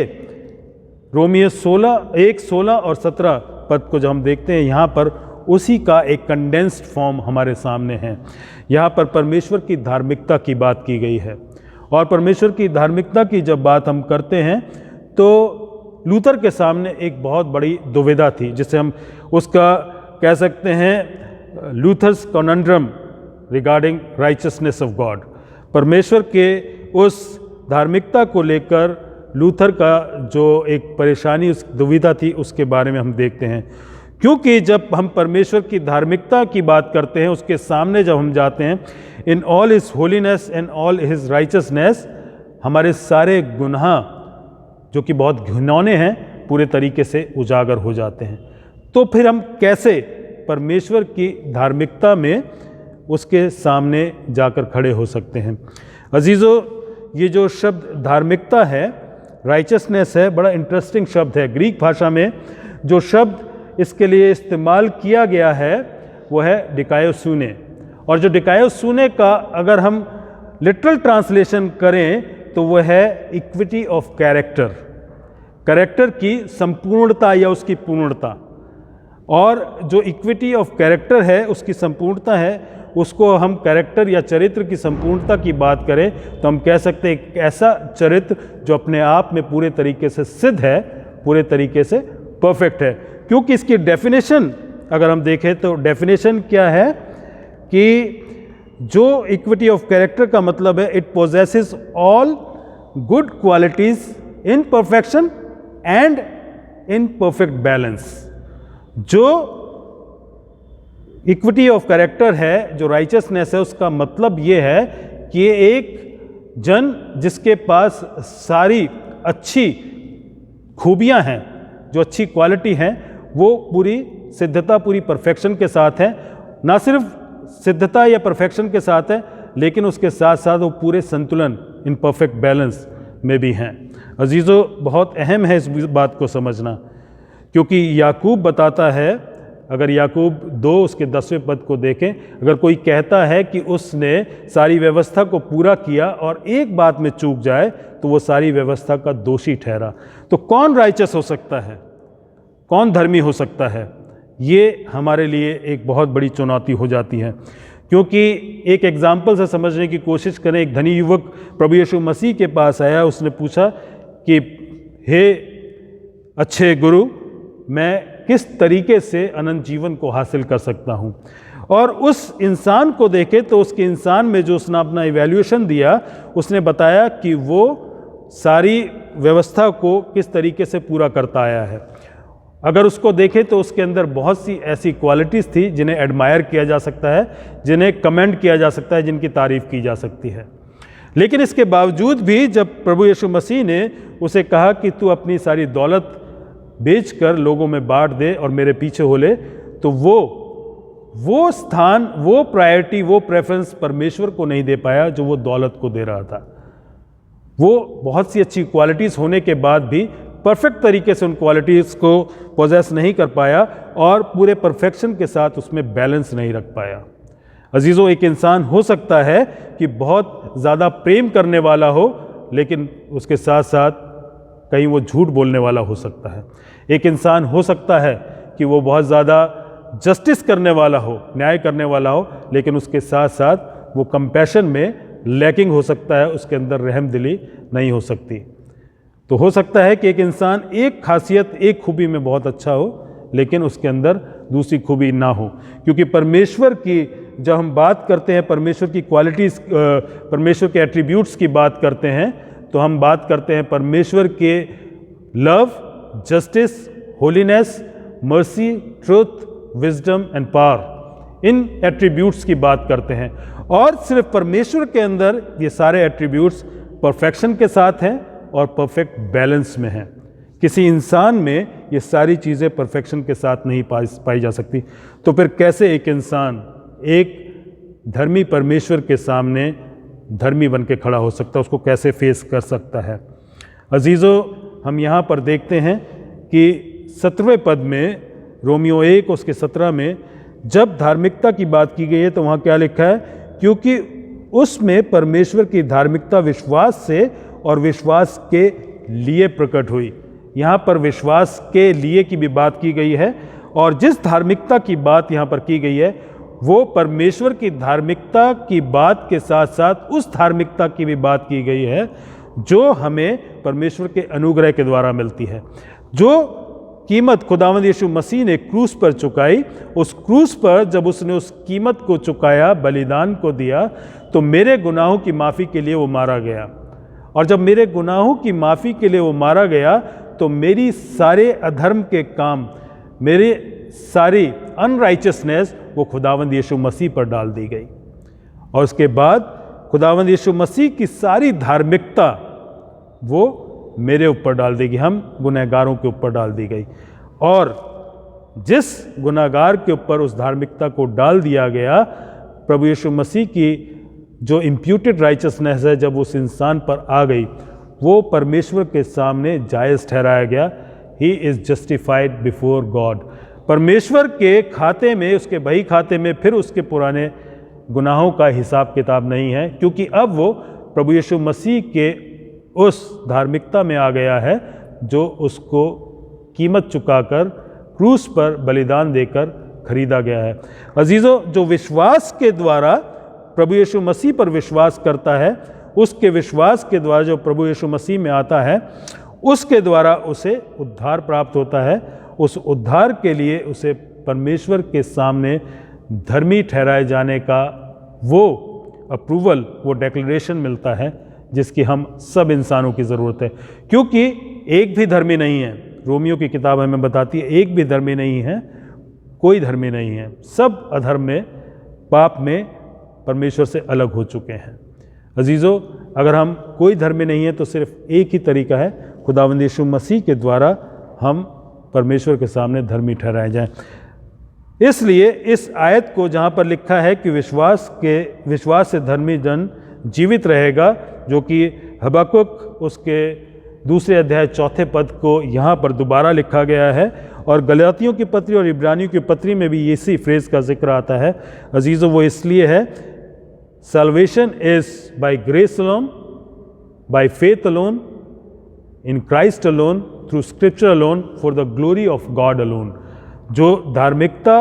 रोमियो 1:16 और 17 पद को जब हम देखते हैं यहाँ पर उसी का एक कंडेंस्ड फॉर्म हमारे सामने है। यहाँ पर परमेश्वर की धार्मिकता की बात की गई है। और परमेश्वर की धार्मिकता की जब बात हम करते हैं तो लूथर के सामने एक बहुत बड़ी दुविधा थी, जिसे हम उसका कह सकते हैं लूथर्स कॉनंड्रम रिगार्डिंग राइचसनेस ऑफ गॉड। परमेश्वर के उस धार्मिकता को लेकर लूथर का जो एक परेशानी, उस दुविधा थी, उसके बारे में हम देखते हैं। क्योंकि जब हम परमेश्वर की धार्मिकता की बात करते हैं, उसके सामने जब हम जाते हैं, in all his holiness and all his richness, हमारे सारे गुनाह जो कि बहुत घिनौने हैं पूरे तरीके से उजागर हो जाते हैं। तो फिर हम कैसे परमेश्वर की धार्मिकता में उसके सामने जाकर खड़े हो सकते हैं? अजीज़ों, ये जो शब्द धार्मिकता है, राइचसनेस है, बड़ा इंटरेस्टिंग शब्द है। ग्रीक भाषा में जो शब्द इसके लिए इस्तेमाल किया गया है वो है डिकायोसूने। और जो डिकायोसूने का अगर हम लिटरल ट्रांसलेशन करें तो वह है इक्विटी ऑफ कैरेक्टर, कैरेक्टर की संपूर्णता या उसकी पूर्णता। और जो इक्विटी ऑफ कैरेक्टर है, उसकी संपूर्णता है, उसको हम कैरेक्टर या चरित्र की संपूर्णता की बात करें तो हम कह सकते हैं एक ऐसा चरित्र जो अपने आप में पूरे तरीके से सिद्ध है, पूरे तरीके से परफेक्ट है। क्योंकि इसकी डेफिनेशन अगर हम देखें तो डेफिनेशन क्या है कि जो इक्विटी ऑफ कैरेक्टर का मतलब है, it possesses all good qualities in perfection and in perfect balance. जो इक्विटी ऑफ कैरेक्टर है, जो राइचसनेस है, उसका मतलब ये है कि एक जन जिसके पास सारी अच्छी खूबियां हैं, जो अच्छी क्वालिटी हैं, वो पूरी सिद्धता, पूरी परफेक्शन के साथ है। ना सिर्फ सिद्धता या परफेक्शन के साथ है, लेकिन उसके साथ साथ वो पूरे संतुलन, इन परफेक्ट बैलेंस में भी हैं। अजीज़ों, बहुत अहम है इस बात को समझना, क्योंकि याकूब बताता है, अगर याकूब 2 उसके 10वें पद को देखें, अगर कोई कहता है कि उसने सारी व्यवस्था को पूरा किया और एक बात में चूक जाए तो वो सारी व्यवस्था का दोषी ठहरा। तो कौन राइचस हो सकता है, कौन धर्मी हो सकता है? ये हमारे लिए एक बहुत बड़ी चुनौती हो जाती है। क्योंकि एक एग्जाम्पल से समझने की कोशिश करें। एक धनी युवक प्रभु यीशु मसीह के पास आया, उसने पूछा कि हे अच्छे गुरु, मैं किस तरीके से अनंत जीवन को हासिल कर सकता हूँ? और उस इंसान को देखे तो उसके इंसान में जो उसने अपना इवैल्यूएशन दिया, उसने बताया कि वो सारी व्यवस्था को किस तरीके से पूरा करता आया है। अगर उसको देखें तो उसके अंदर बहुत सी ऐसी क्वालिटीज़ थी जिन्हें एडमायर किया जा सकता है, जिन्हें कमेंट किया जा सकता है, जिनकी तारीफ़ की जा सकती है। लेकिन इसके बावजूद भी जब प्रभु यीशु मसीह ने उसे कहा कि तू अपनी सारी दौलत बेचकर लोगों में बांट दे और मेरे पीछे हो ले, तो वो स्थान, वो प्रायोरिटी, वो प्रेफरेंस परमेश्वर को नहीं दे पाया जो वो दौलत को दे रहा था। वो बहुत सी अच्छी क्वालिटीज़ होने के बाद भी परफेक्ट तरीके से उन क्वालिटीज़ को पोजेस नहीं कर पाया और पूरे परफेक्शन के साथ उसमें बैलेंस नहीं रख पाया। अजीज़ों, एक इंसान हो सकता है कि बहुत ज़्यादा प्रेम करने वाला हो, लेकिन उसके साथ साथ कहीं वो झूठ बोलने वाला हो सकता है। एक इंसान हो सकता है कि वो बहुत ज़्यादा जस्टिस करने वाला हो, न्याय करने वाला हो, लेकिन उसके साथ साथ वो कंपैशन में लैकिंग हो सकता है, उसके अंदर रहम दिली नहीं हो सकती। तो हो सकता है कि एक इंसान एक खासियत, एक खूबी में बहुत अच्छा हो, लेकिन उसके अंदर दूसरी खूबी ना हो। क्योंकि परमेश्वर की जब हम बात करते हैं, परमेश्वर की क्वालिटीज़, परमेश्वर के एट्रीब्यूट्स की बात करते हैं, तो हम बात करते हैं परमेश्वर के love, justice, holiness, mercy, truth, wisdom and power, in attributes की बात करते हैं। और सिर्फ परमेश्वर के अंदर ये सारे एट्रीब्यूट्स परफेक्शन के साथ हैं और परफेक्ट बैलेंस में हैं। किसी इंसान में ये सारी चीज़ें परफेक्शन के साथ नहीं पाई जा सकती। तो फिर कैसे एक इंसान एक धर्मी परमेश्वर के सामने धर्मी बन के खड़ा हो सकता है, उसको कैसे फेस कर सकता है? अजीज़ों, हम यहाँ पर देखते हैं कि 17वें पद में, रोमियो 1 उसके 17 में जब धार्मिकता की बात की गई है तो वहाँ क्या लिखा है? क्योंकि उसमें परमेश्वर की धार्मिकता विश्वास से और विश्वास के लिए प्रकट हुई। यहाँ पर विश्वास के लिए की भी बात की गई है, और जिस धार्मिकता की बात यहाँ पर की गई है वो परमेश्वर की धार्मिकता की बात के साथ साथ उस धार्मिकता की भी बात की गई है जो हमें परमेश्वर के अनुग्रह के द्वारा मिलती है। जो कीमत खुदावंद यीशु मसीह ने क्रूस पर चुकाई, उस क्रूस पर जब उसने उस कीमत को चुकाया, बलिदान को दिया, तो मेरे गुनाहों की माफ़ी के लिए वो मारा गया। और जब मेरे गुनाहों की माफ़ी के लिए वो मारा गया तो मेरी सारे अधर्म के काम, मेरी सारी अनराइचसनेस वो खुदावंद यीशु मसीह पर डाल दी गई। और उसके बाद खुदावंद यीशु मसीह की सारी धार्मिकता वो मेरे ऊपर डाल दी गई, हम गुनहगारों के ऊपर डाल दी गई। और जिस गुनहगार के ऊपर उस धार्मिकता को डाल दिया गया, प्रभु यीशु मसीह की जो इम्प्यूटेड राइचसनेस है जब उस इंसान पर आ गई, वो परमेश्वर के सामने जायज़ ठहराया गया। He is justified before God. परमेश्वर के खाते में, उसके बही खाते में फिर उसके पुराने गुनाहों का हिसाब किताब नहीं है, क्योंकि अब वो प्रभु यीशु मसीह के उस धार्मिकता में आ गया है जो उसको कीमत चुकाकर क्रूस पर बलिदान देकर खरीदा गया है। अजीज़ों, जो विश्वास के द्वारा प्रभु यीशु मसीह पर विश्वास करता है, उसके विश्वास के द्वारा जो प्रभु यीशु मसीह में आता है, उसके द्वारा उसे उद्धार प्राप्त होता है। उस उद्धार के लिए उसे परमेश्वर के सामने धर्मी ठहराए जाने का वो अप्रूवल, वो डिक्लेरेशन मिलता है जिसकी हम सब इंसानों की ज़रूरत है। क्योंकि एक भी धर्मी नहीं है, रोमियो की किताब हमें बताती है, एक भी धर्मी नहीं है, कोई धर्मी नहीं है, सब अधर्म में, पाप में परमेश्वर से अलग हो चुके हैं। अजीज़ों, अगर हम कोई धर्मी नहीं है तो सिर्फ एक ही तरीका है, खुदावंद यीशु मसीह के द्वारा हम परमेश्वर के सामने धर्मी ठहराए जाएं। इसलिए इस आयत को जहाँ पर लिखा है कि विश्वास से धर्मी जन जीवित रहेगा, जो कि हबक्कुक उसके 2 अध्याय 4 पद को यहाँ पर दोबारा लिखा गया है, और गलातियों की पत्री और इब्रानियों की पत्री में भी इसी फ्रेज़ का जिक्र आता है। अजीज़ों, वो इसलिए है, salvation is by grace alone, by faith alone, in Christ alone, through scripture alone, for the glory of God alone। जो धार्मिकता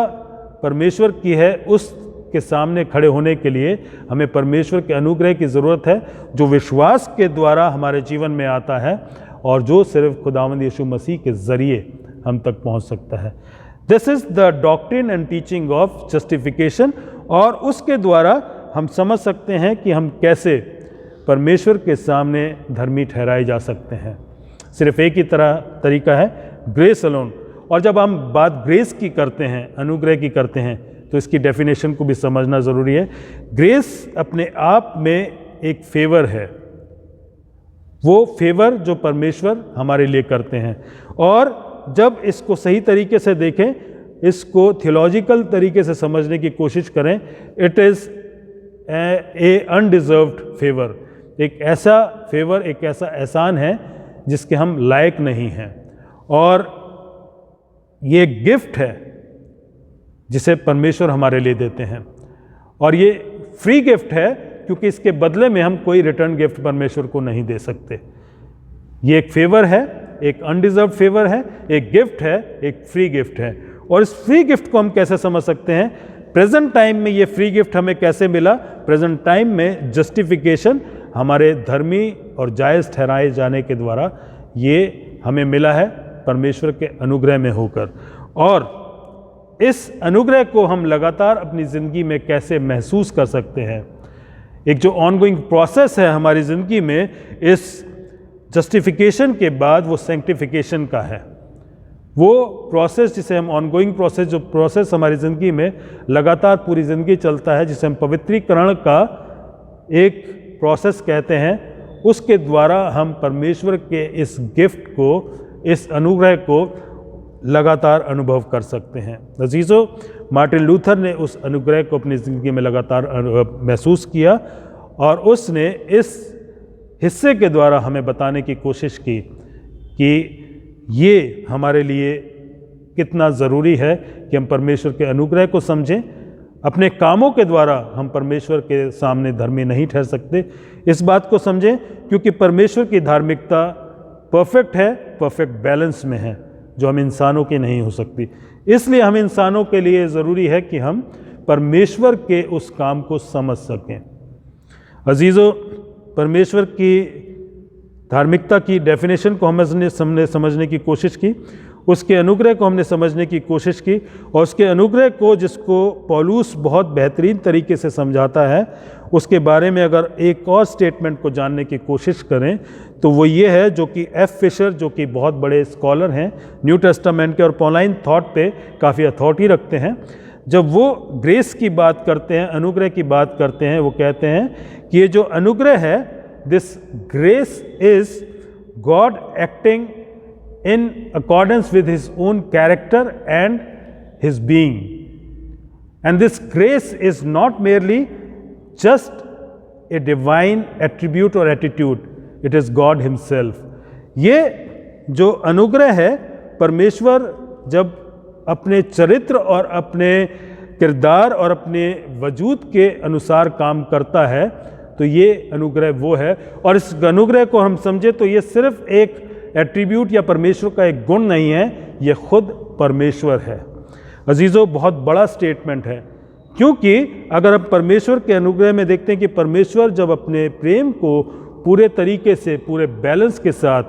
परमेश्वर की है उसके सामने खड़े होने के लिए हमें परमेश्वर के अनुग्रह की ज़रूरत है, जो विश्वास के द्वारा हमारे जीवन में आता है और जो सिर्फ खुदावंद यीशु मसीह के ज़रिए हम तक पहुंच सकता है। This is the doctrine and teaching of justification. और उसके द्वारा हम समझ सकते हैं कि हम कैसे परमेश्वर के सामने धर्मी ठहराए जा सकते हैं। सिर्फ एक ही तरीका है, ग्रेस अलोन। और जब हम बात ग्रेस की करते हैं, अनुग्रह की करते हैं, तो इसकी डेफिनेशन को भी समझना ज़रूरी है। ग्रेस अपने आप में एक फेवर है, वो फेवर जो परमेश्वर हमारे लिए करते हैं। और जब इसको सही तरीके से देखें, इसको थियोलॉजिकल तरीके से समझने की कोशिश करें, इट इज़ ए अनडिज़र्व्ड फेवर। एक ऐसा फेवर, एक ऐसा एहसान है जिसके हम लायक नहीं हैं, और ये गिफ्ट है जिसे परमेश्वर हमारे लिए देते हैं। और ये फ्री गिफ्ट है, क्योंकि इसके बदले में हम कोई रिटर्न गिफ्ट परमेश्वर को नहीं दे सकते। ये एक फेवर है, एक अनडिज़र्व्ड फेवर है, एक गिफ्ट है, एक फ्री गिफ्ट है। और इस फ्री गिफ्ट को हम कैसे समझ सकते हैं? प्रेजेंट टाइम में ये फ्री गिफ्ट हमें कैसे मिला? प्रेजेंट टाइम में जस्टिफिकेशन हमारे धर्मी और जायज़ ठहराए जाने के द्वारा ये हमें मिला है परमेश्वर के अनुग्रह में होकर। और इस अनुग्रह को हम लगातार अपनी ज़िंदगी में कैसे महसूस कर सकते हैं? एक जो ऑनगोइंग प्रोसेस है हमारी ज़िंदगी में, इस जस्टिफिकेशन के बाद वो सैंक्टिफिकेशन का है। वो प्रोसेस जिसे हम ऑनगोइंग प्रोसेस, जो प्रोसेस हमारी ज़िंदगी में लगातार पूरी ज़िंदगी चलता है, जिसे हम पवित्रीकरण का एक प्रोसेस कहते हैं, उसके द्वारा हम परमेश्वर के इस गिफ्ट को, इस अनुग्रह को लगातार अनुभव कर सकते हैं। अजीज़ों, मार्टिन लूथर ने उस अनुग्रह को अपनी ज़िंदगी में लगातार महसूस किया और उसने इस हिस्से के द्वारा हमें बताने की कोशिश की कि ये हमारे लिए कितना ज़रूरी है कि हम परमेश्वर के अनुग्रह को समझें। अपने कामों के द्वारा हम परमेश्वर के सामने धर्मी नहीं ठहर सकते, इस बात को समझें, क्योंकि परमेश्वर की धार्मिकता परफेक्ट है, परफेक्ट बैलेंस में है, जो हम इंसानों की नहीं हो सकती। इसलिए हम इंसानों के लिए ज़रूरी है कि हम परमेश्वर के उस काम को समझ सकें। अजीज़ों, परमेश्वर की धार्मिकता की डेफिनेशन को हमने समझने की कोशिश की, उसके अनुग्रह को हमने समझने की कोशिश की, और उसके अनुग्रह को, जिसको पौलुस बहुत बेहतरीन तरीके से समझाता है, उसके बारे में अगर एक और स्टेटमेंट को जानने की कोशिश करें तो वो ये है, जो कि एफ फिशर, जो कि बहुत बड़े स्कॉलर हैं न्यू टेस्टामेंट के और पॉलाइन थॉट पे काफ़ी अथॉरिटी रखते हैं, जब वो ग्रेस की बात करते हैं, अनुग्रह की बात करते हैं, वो कहते हैं कि ये जो अनुग्रह है, this grace is God acting in accordance with his own character and his being, and this grace is not merely just a divine attribute or attitude, it is God himself। ये जो अनुग्रह है, परमेश्वर जब अपने चरित्र और अपने किरदार और अपने वजूद के अनुसार काम करता है, तो ये अनुग्रह वो है। और इस अनुग्रह को हम समझे तो ये सिर्फ एक एट्रीब्यूट या परमेश्वर का एक गुण नहीं है, ये खुद परमेश्वर है। अजीज़ों, बहुत बड़ा स्टेटमेंट है, क्योंकि अगर हम परमेश्वर के अनुग्रह में देखते हैं कि परमेश्वर जब अपने प्रेम को पूरे तरीके से, पूरे बैलेंस के साथ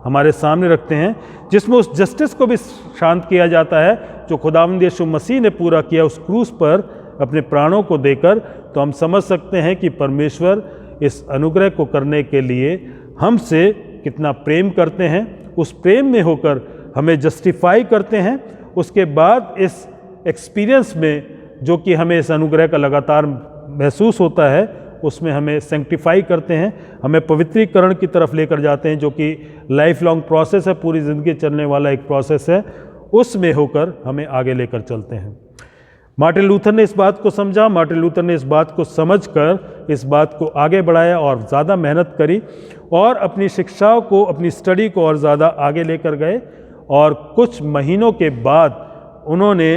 हमारे सामने रखते हैं, जिसमें उस जस्टिस को भी शांत किया जाता है जो खुदावंद यीशु मसीह ने पूरा किया उस क्रूस पर अपने प्राणों को देकर, तो हम समझ सकते हैं कि परमेश्वर इस अनुग्रह को करने के लिए हमसे कितना प्रेम करते हैं। उस प्रेम में होकर हमें जस्टिफाई करते हैं। उसके बाद इस एक्सपीरियंस में, जो कि हमें इस अनुग्रह का लगातार महसूस होता है, उसमें हमें सेंक्टिफाई करते हैं, हमें पवित्रीकरण की तरफ लेकर जाते हैं, जो कि लाइफ लॉन्ग प्रोसेस है, पूरी ज़िंदगी चलने वाला एक प्रोसेस है। उसमें होकर हमें आगे लेकर चलते हैं। मार्टिन लूथर ने इस बात को समझा, मार्टिन लूथर ने इस बात को समझकर इस बात को आगे बढ़ाया और ज़्यादा मेहनत करी और अपनी शिक्षाओं को, अपनी स्टडी को और ज़्यादा आगे लेकर गए। और कुछ महीनों के बाद उन्होंने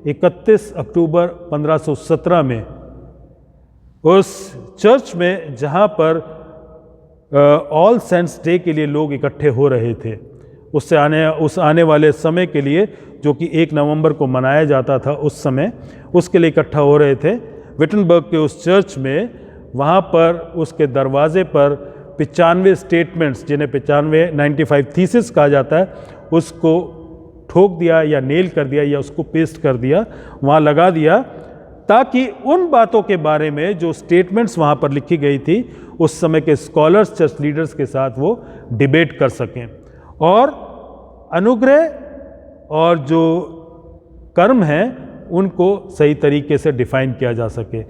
31 अक्टूबर 1517 में उस चर्च में, जहाँ पर ऑल सेंट्स डे के लिए लोग इकट्ठे हो रहे थे, उस आने वाले समय के लिए, जो कि 1 नवंबर को मनाया जाता था उस समय, उसके लिए इकट्ठा हो रहे थे विटनबर्ग के उस चर्च में। वहाँ पर उसके दरवाजे पर 95 स्टेटमेंट्स, जिन्हें 95 थीसिस कहा जाता है, उसको ठोक दिया या नेल कर दिया या उसको पेस्ट कर दिया, वहाँ लगा दिया, ताकि उन बातों के बारे में जो स्टेटमेंट्स वहाँ पर लिखी गई थी, उस समय के स्कॉलर्स, चर्च लीडर्स के साथ वो डिबेट कर सकें और अनुग्रह और जो कर्म हैं उनको सही तरीके से डिफाइन किया जा सके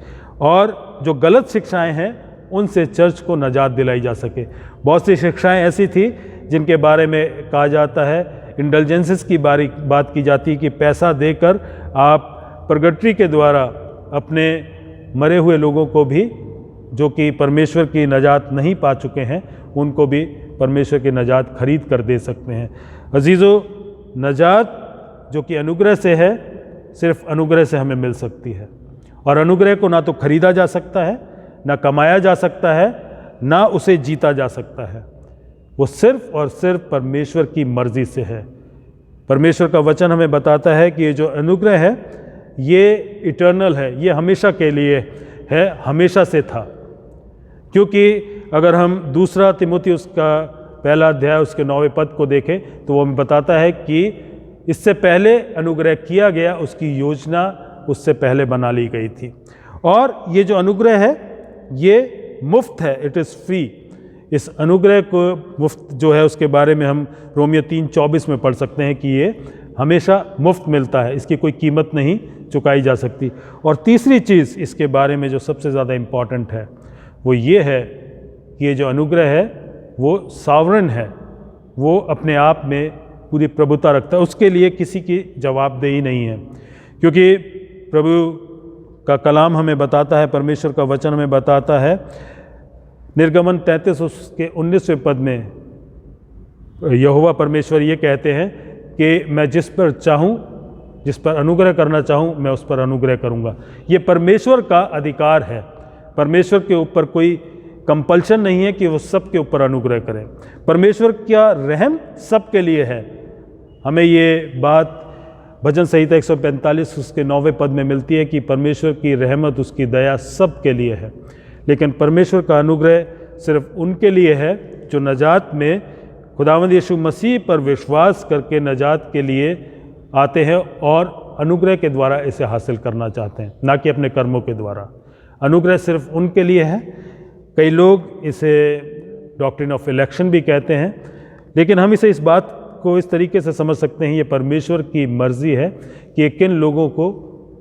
और जो गलत शिक्षाएं हैं उनसे चर्च को नजात दिलाई जा सके। बहुत सी शिक्षाएं ऐसी थी जिनके बारे में कहा जाता है, इंडल्जेंसेस की बात की जाती है कि पैसा देकर आप प्रगटरी के द्वारा अपने मरे हुए लोगों को भी, जो कि परमेश्वर की नजात नहीं पा चुके हैं, उनको भी परमेश्वर की नजात खरीद कर दे सकते हैं। अजीज़ों, नजात जो कि अनुग्रह से है, सिर्फ अनुग्रह से हमें मिल सकती है और अनुग्रह को ना तो खरीदा जा सकता है, ना कमाया जा सकता है, ना उसे जीता जा सकता है। वो सिर्फ और सिर्फ परमेश्वर की मर्ज़ी से है। परमेश्वर का वचन हमें बताता है कि ये जो अनुग्रह है ये इटर्नल है, ये हमेशा के लिए है, हमेशा से था। क्योंकि अगर हम दूसरा तिमुथियुस का पहला अध्याय उसके 9वें पद को देखें तो वो हमें बताता है कि इससे पहले अनुग्रह किया गया, उसकी योजना उससे पहले बना ली गई थी। और ये जो अनुग्रह है ये मुफ्त है, इट इज़ फ्री। इस अनुग्रह को मुफ्त जो है उसके बारे में हम रोमियो 3:24 में पढ़ सकते हैं कि ये हमेशा मुफ्त मिलता है, इसकी कोई कीमत नहीं चुकाई जा सकती। और तीसरी चीज़ इसके बारे में जो सबसे ज़्यादा इम्पॉर्टेंट है वो ये है कि ये जो अनुग्रह है वो सॉवरेन है, वो अपने आप में पूरी प्रभुता रखता है, उसके लिए किसी की जवाबदेही नहीं है। क्योंकि प्रभु का कलाम हमें बताता है, परमेश्वर का वचन हमें बताता है, निर्गमन 33 उसके 19वें पद में यहोवा परमेश्वर ये कहते हैं कि मैं जिस पर चाहूँ, जिस पर अनुग्रह करना चाहूँ मैं उस पर अनुग्रह करूँगा। ये परमेश्वर का अधिकार है, परमेश्वर के ऊपर कोई कंपल्शन नहीं है कि वो सबके ऊपर अनुग्रह करें। परमेश्वर का रहम सबके लिए है। हमें ये बात भजन संहिता 145 उसके 9वें पद में मिलती है कि परमेश्वर की रहमत, उसकी दया सबके लिए है। लेकिन परमेश्वर का अनुग्रह सिर्फ उनके लिए है जो नजात में खुदावंद यीशु मसीह पर विश्वास करके नजात के लिए आते हैं और अनुग्रह के द्वारा इसे हासिल करना चाहते हैं, ना कि अपने कर्मों के द्वारा। अनुग्रह सिर्फ उनके लिए है। कई लोग इसे डॉक्ट्रिन ऑफ इलेक्शन भी कहते हैं, लेकिन हम इसे इस बात को इस तरीके से समझ सकते हैं, ये परमेश्वर की मर्जी है कि किन लोगों को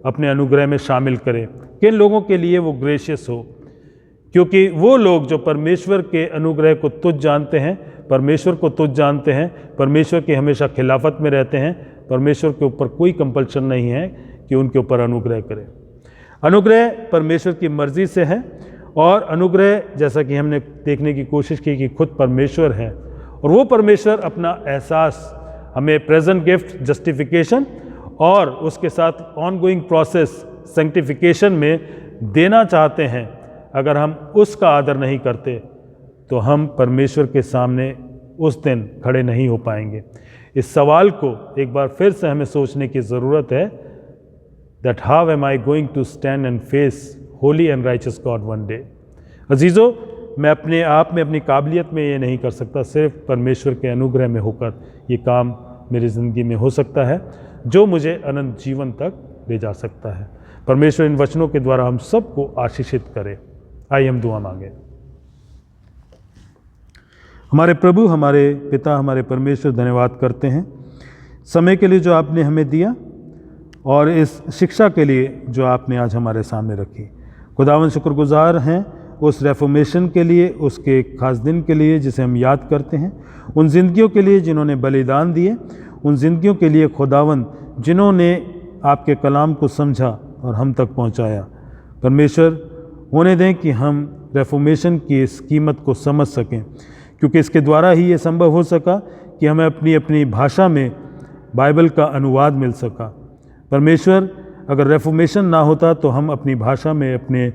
अपने अनुग्रह में शामिल करे, किन लोगों के लिए वो ग्रेशियस हो। क्योंकि वो लोग जो परमेश्वर के अनुग्रह को तुच्छ जानते हैं, परमेश्वर को तुच्छ जानते हैं, परमेश्वर की हमेशा खिलाफत में रहते हैं, परमेश्वर के ऊपर कोई कंपल्शन नहीं है कि उनके ऊपर अनुग्रह करे। अनुग्रह परमेश्वर की मर्जी से है, और अनुग्रह जैसा कि हमने देखने की कोशिश की कि खुद परमेश्वर है, और वो परमेश्वर अपना एहसास हमें प्रेजेंट गिफ्ट जस्टिफिकेशन और उसके साथ ऑनगोइंग प्रोसेस सैंक्टिफिकेशन में देना चाहते हैं। अगर हम उसका आदर नहीं करते तो हम परमेश्वर के सामने उस दिन खड़े नहीं हो पाएंगे। इस सवाल को एक बार फिर से हमें सोचने की ज़रूरत है, that how am I going to stand and face holy and righteous God one day. अजीज़ों, मैं अपने आप में, अपनी काबिलियत में ये नहीं कर सकता, सिर्फ परमेश्वर के अनुग्रह में होकर ये काम मेरी ज़िंदगी में हो सकता है, जो मुझे अनंत जीवन तक ले जा सकता है। परमेश्वर इन वचनों के द्वारा हम सबको आशीषित करे। आइए हम दुआ मांगे। हमारे प्रभु, हमारे पिता, हमारे परमेश्वर, धन्यवाद करते हैं समय के लिए जो आपने हमें दिया और इस शिक्षा के लिए जो आपने आज हमारे सामने रखी। खुदावंद शुक्रगुजार हैं उस रेफॉर्मेशन के लिए, उसके खास दिन के लिए जिसे हम याद करते हैं, उन ज़िंदगियों के लिए जिन्होंने बलिदान दिए, उन ज़िंदगियों के लिए खुदावंद जिन्होंने आपके कलाम को समझा और हम तक पहुंचाया। परमेश्वर, होने दें कि हम रेफॉर्मेशन की इस कीमत को समझ सकें, क्योंकि इसके द्वारा ही ये संभव हो सका कि हमें अपनी अपनी भाषा में बाइबल का अनुवाद मिल सका। परमेश्वर, अगर रेफॉर्मेशन ना होता तो हम अपनी भाषा में अपने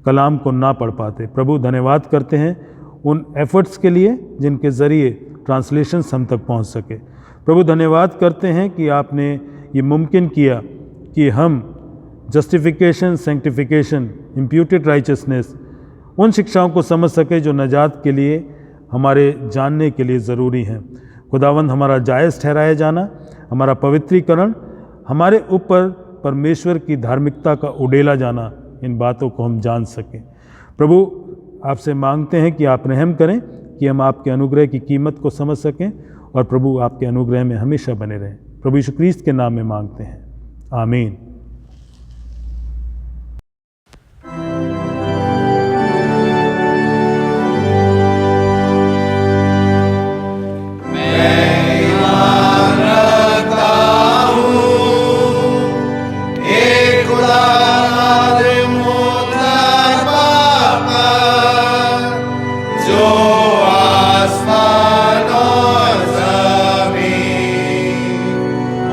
कलाम को ना पढ़ पाते। प्रभु, धन्यवाद करते हैं उन एफर्ट्स के लिए जिनके ज़रिए ट्रांसलेशंस हम तक पहुंच सके। प्रभु, धन्यवाद करते हैं कि आपने ये मुमकिन किया कि हम जस्टिफिकेशन, सैंक्टिफिकेशन, इम्प्यूटेड राइचसनेस, उन शिक्षाओं को समझ सके जो नजात के लिए हमारे जानने के लिए ज़रूरी हैं। खुदावंद, हमारा जायज़ ठहराया जाना, हमारा पवित्रीकरण, हमारे ऊपर परमेश्वर की धार्मिकता का उड़ेला जाना, इन बातों को हम जान सकें। प्रभु, आपसे मांगते हैं कि आप रहम करें कि हम आपके अनुग्रह की कीमत को समझ सकें, और प्रभु आपके अनुग्रह में हमेशा बने रहें। प्रभु यीशु क्रिस्त के नाम में मांगते हैं, आमीन।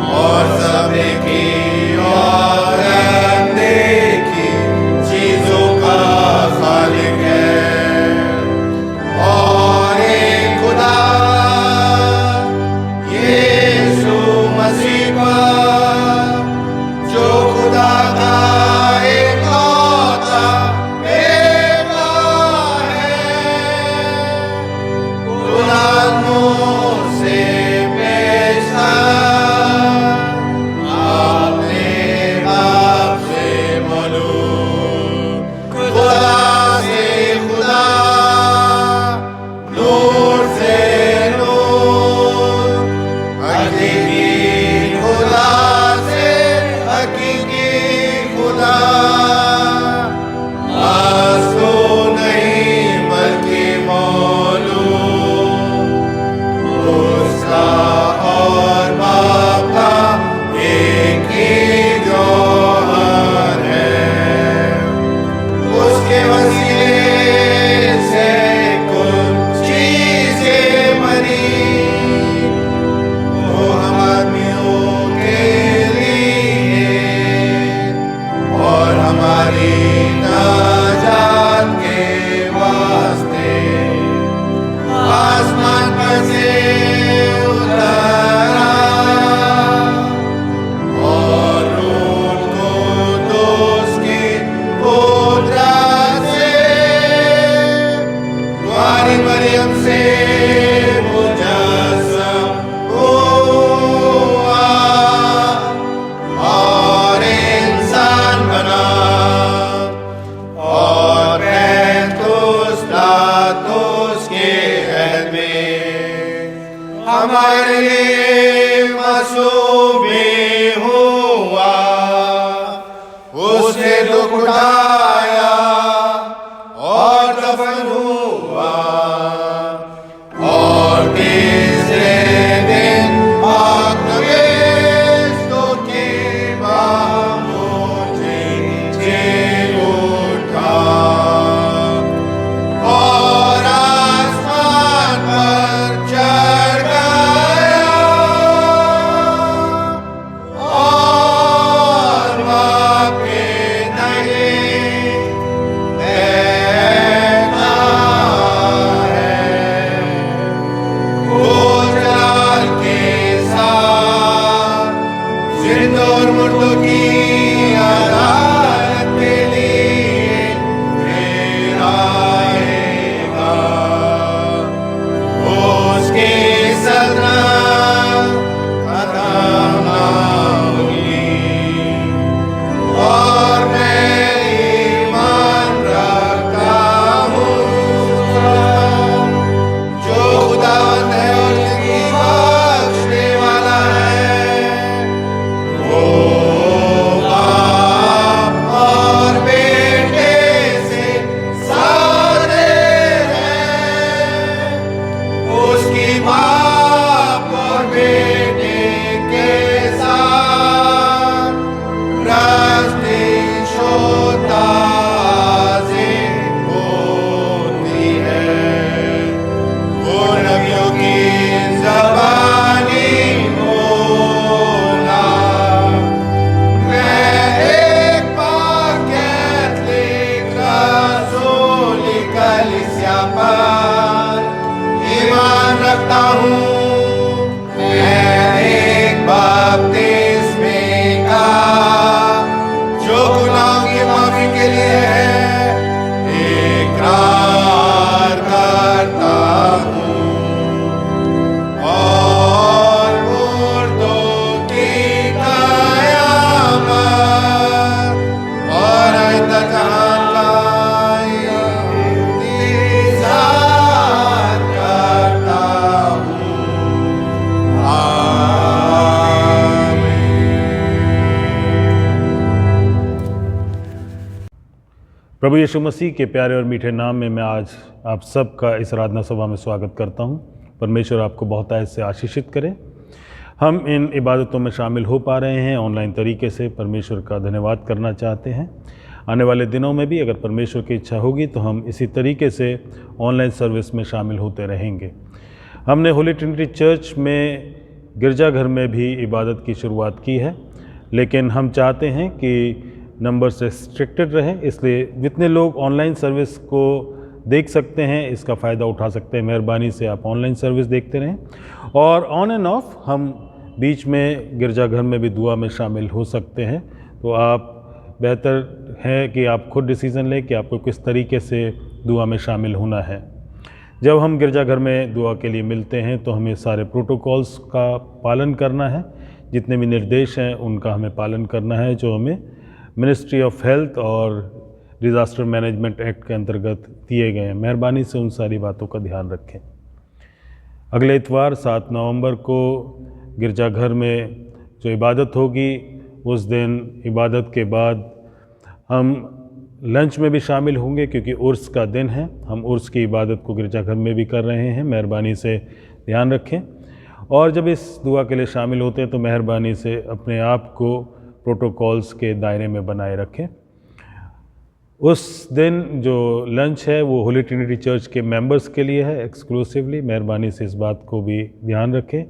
और सब की के मसूबे हुआ, उसने दुख उठाया और दफन हुआ, और तीसरे दिन आत्मवेस्तों के मुझे जी उठा, और आसमान पर चढ़ गया, और वापस नहीं देखा है। भूचाल के साथ जिंदा और मुर्दों की अदालत के लिए फिर आएगा। उसकी सल्तनत खत्म ना होगी, और मैं ईमान रखता हूँ जो खुदावंद है और जिंदगी बख्शने वाला है, वो बाप और बेटे से सारे हैं। उसकी बाप और बेटे के साथ रास्ते शोता से होती है। वो नबियों की ज़बानी बोला, मैं एक पाक कैथोलिक रसूली कलीसिया पर ईमान रखता हूँ। मैं एक बपतिस्मे का जो गुनाहों की माफी के लिए है इकरार करता हूँ, और मुर्दों की क़यामत और आइंदा जहान का इंतज़ार करता हूँ। प्रभु यीशु मसीह के प्यारे और मीठे नाम में मैं आज आप सबका इस आराधना सभा में स्वागत करता हूं। परमेश्वर आपको बहुत आयत से आशीषित करे। हम इन इबादतों में शामिल हो पा रहे हैं ऑनलाइन तरीके से, परमेश्वर का धन्यवाद करना चाहते हैं। आने वाले दिनों में भी अगर परमेश्वर की इच्छा होगी तो हम इसी तरीके से ऑनलाइन सर्विस में शामिल होते रहेंगे। हमने होली ट्रिनिटी चर्च में गिरजाघर में भी इबादत की शुरुआत की है, लेकिन हम चाहते हैं कि नंबर से रिस्ट्रिक्टेड रहे, इसलिए जितने लोग ऑनलाइन सर्विस को देख सकते हैं इसका फ़ायदा उठा सकते हैं। मेहरबानी से आप ऑनलाइन सर्विस देखते रहें, और ऑन एंड ऑफ हम बीच में गिरजाघर में भी दुआ में शामिल हो सकते हैं। तो आप बेहतर है कि आप खुद डिसीज़न लें कि आपको किस तरीके से दुआ में शामिल होना है। जब हम गिरजाघर में दुआ के लिए मिलते हैं तो हमें सारे प्रोटोकॉल्स का पालन करना है, जितने भी निर्देश हैं उनका हमें पालन करना है जो हमें मिनिस्ट्री ऑफ हेल्थ और डिज़ास्टर मैनेजमेंट एक्ट के अंतर्गत दिए गए हैं। मेहरबानी से उन सारी बातों का ध्यान रखें। अगले इतवार 7 नवंबर को गिरजाघर में जो इबादत होगी, उस दिन इबादत के बाद हम लंच में भी शामिल होंगे, क्योंकि उर्स का दिन है। हम उर्स की इबादत को गिरजाघर में भी कर रहे हैं। मेहरबानी से ध्यान रखें, और जब इस दुआ के लिए शामिल होते हैं तो मेहरबानी से अपने आप को प्रोटोकॉल्स के दायरे में बनाए रखें। उस दिन जो लंच है वो होली ट्रिनिटी चर्च के मेंबर्स के लिए है एक्सक्लूसिवली। मेहरबानी से इस बात को भी ध्यान रखें।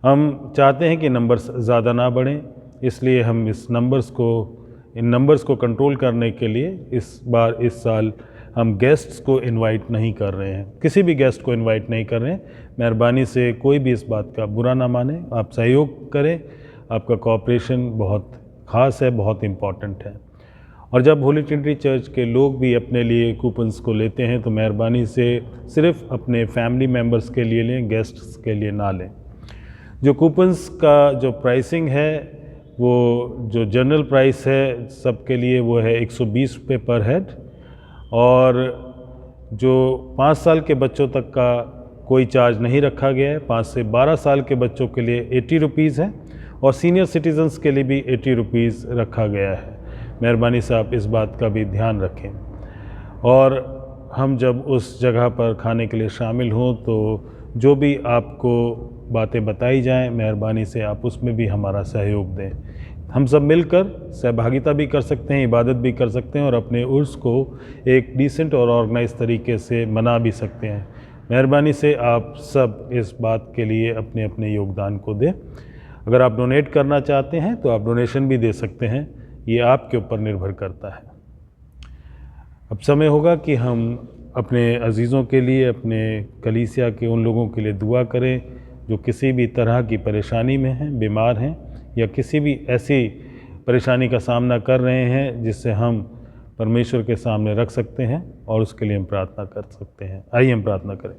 हम चाहते हैं कि नंबर्स ज़्यादा ना बढ़ें, इसलिए हम इन नंबर्स को कंट्रोल करने के लिए इस साल हम गेस्ट्स को इनवाइट नहीं कर रहे हैं, किसी भी गेस्ट को इनवाइट नहीं कर रहे हैं। मेहरबानी से कोई भी इस बात का बुरा ना माने, आप सहयोग करें। आपका कोऑपरेशन बहुत ख़ास है, बहुत इम्पॉर्टेंट है। और जब होली ट्रिनिटी चर्च के लोग भी अपने लिए कूपन्स को लेते हैं तो मेहरबानी से सिर्फ अपने फैमिली मेम्बर्स के लिए लें, गेस्ट्स के लिए ना लें। जो कूपन्स का जो प्राइसिंग है वो जो जनरल प्राइस है सबके लिए वो है 120 रुपये पर हेड, और जो 5 साल के बच्चों तक का कोई चार्ज नहीं रखा गया है। 5 से 12 साल के बच्चों के लिए 80 रुपीज़ है और सीनियर सिटीजन्स के लिए भी 80 रुपीज़ रखा गया है। मेहरबानी से आप इस बात का भी ध्यान रखें। और हम जब उस जगह पर खाने के लिए शामिल हों तो जो भी आपको बातें बताई जाएं, मेहरबानी से आप उसमें भी हमारा सहयोग दें। हम सब मिलकर सहभागिता भी कर सकते हैं, इबादत भी कर सकते हैं और अपने उर्स को एक डिसेंट और ऑर्गेनाइज तरीके से मना भी सकते हैं। मेहरबानी से आप सब इस बात के लिए अपने अपने योगदान को दें। अगर आप डोनेट करना चाहते हैं तो आप डोनेशन भी दे सकते हैं, ये आपके ऊपर निर्भर करता है। अब समय होगा कि हम अपने अजीज़ों के लिए, अपने कलीसिया के उन लोगों के लिए दुआ करें जो किसी भी तरह की परेशानी में हैं, बीमार हैं या किसी भी ऐसी परेशानी का सामना कर रहे हैं जिससे हम परमेश्वर के सामने रख सकते हैं और उसके लिए हम प्रार्थना कर सकते हैं। आइए हम प्रार्थना करें।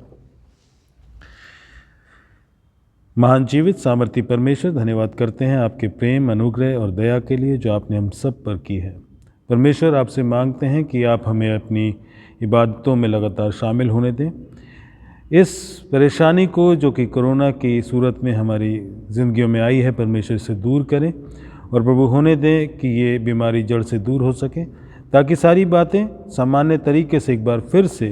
महान जीवित सामर्थी परमेश्वर, धन्यवाद करते हैं आपके प्रेम, अनुग्रह और दया के लिए जो आपने हम सब पर की है। परमेश्वर, आपसे मांगते हैं कि आप हमें अपनी इबादतों में लगातार शामिल होने दें। इस परेशानी को जो कि कोरोना की सूरत में हमारी ज़िंदगियों में आई है, परमेश्वर से दूर करें और प्रभु होने दें कि ये बीमारी जड़ से दूर हो सके, ताकि सारी बातें सामान्य तरीके से एक बार फिर से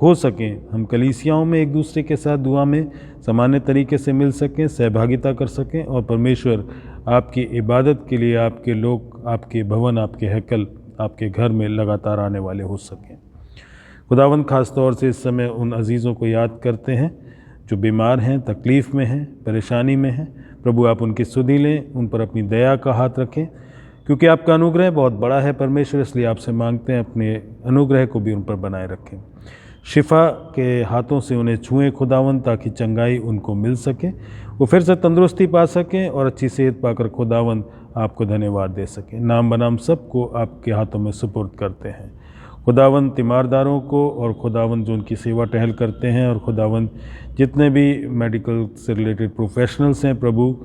हो सकें। हम कलीसियाओं में एक दूसरे के साथ दुआ में सामान्य तरीके से मिल सकें, सहभागिता कर सकें और परमेश्वर आपकी इबादत के लिए आपके लोग, आपके भवन, आपके हैकल, आपके घर में लगातार आने वाले हो सकें। खुदावंद, ख़ास तौर से इस समय उन अजीज़ों को याद करते हैं जो बीमार हैं, तकलीफ़ में हैं, परेशानी में हैं। प्रभु, आप उनकी सुधि लें, उन पर अपनी दया का हाथ रखें, क्योंकि आपका अनुग्रह बहुत बड़ा है परमेश्वर। इसलिए आपसे मांगते हैं अपने अनुग्रह को भी उन पर बनाए रखें। शिफा के हाथों से उन्हें छुएं खुदावंद, ताकि चंगाई उनको मिल सके, वो फिर से तंदुरुस्ती पा सकें और अच्छी सेहत पाकर खुदावंद आपको धन्यवाद दे सकें। नाम बनाम सबको आपके हाथों में सुपुर्द करते हैं। खुदावंद, तीमारदारों को और खुदावंद जो उनकी सेवा टहल करते हैं और खुदावंद जितने भी मेडिकल से रिलेटेड प्रोफेशनल्स हैं, प्रभु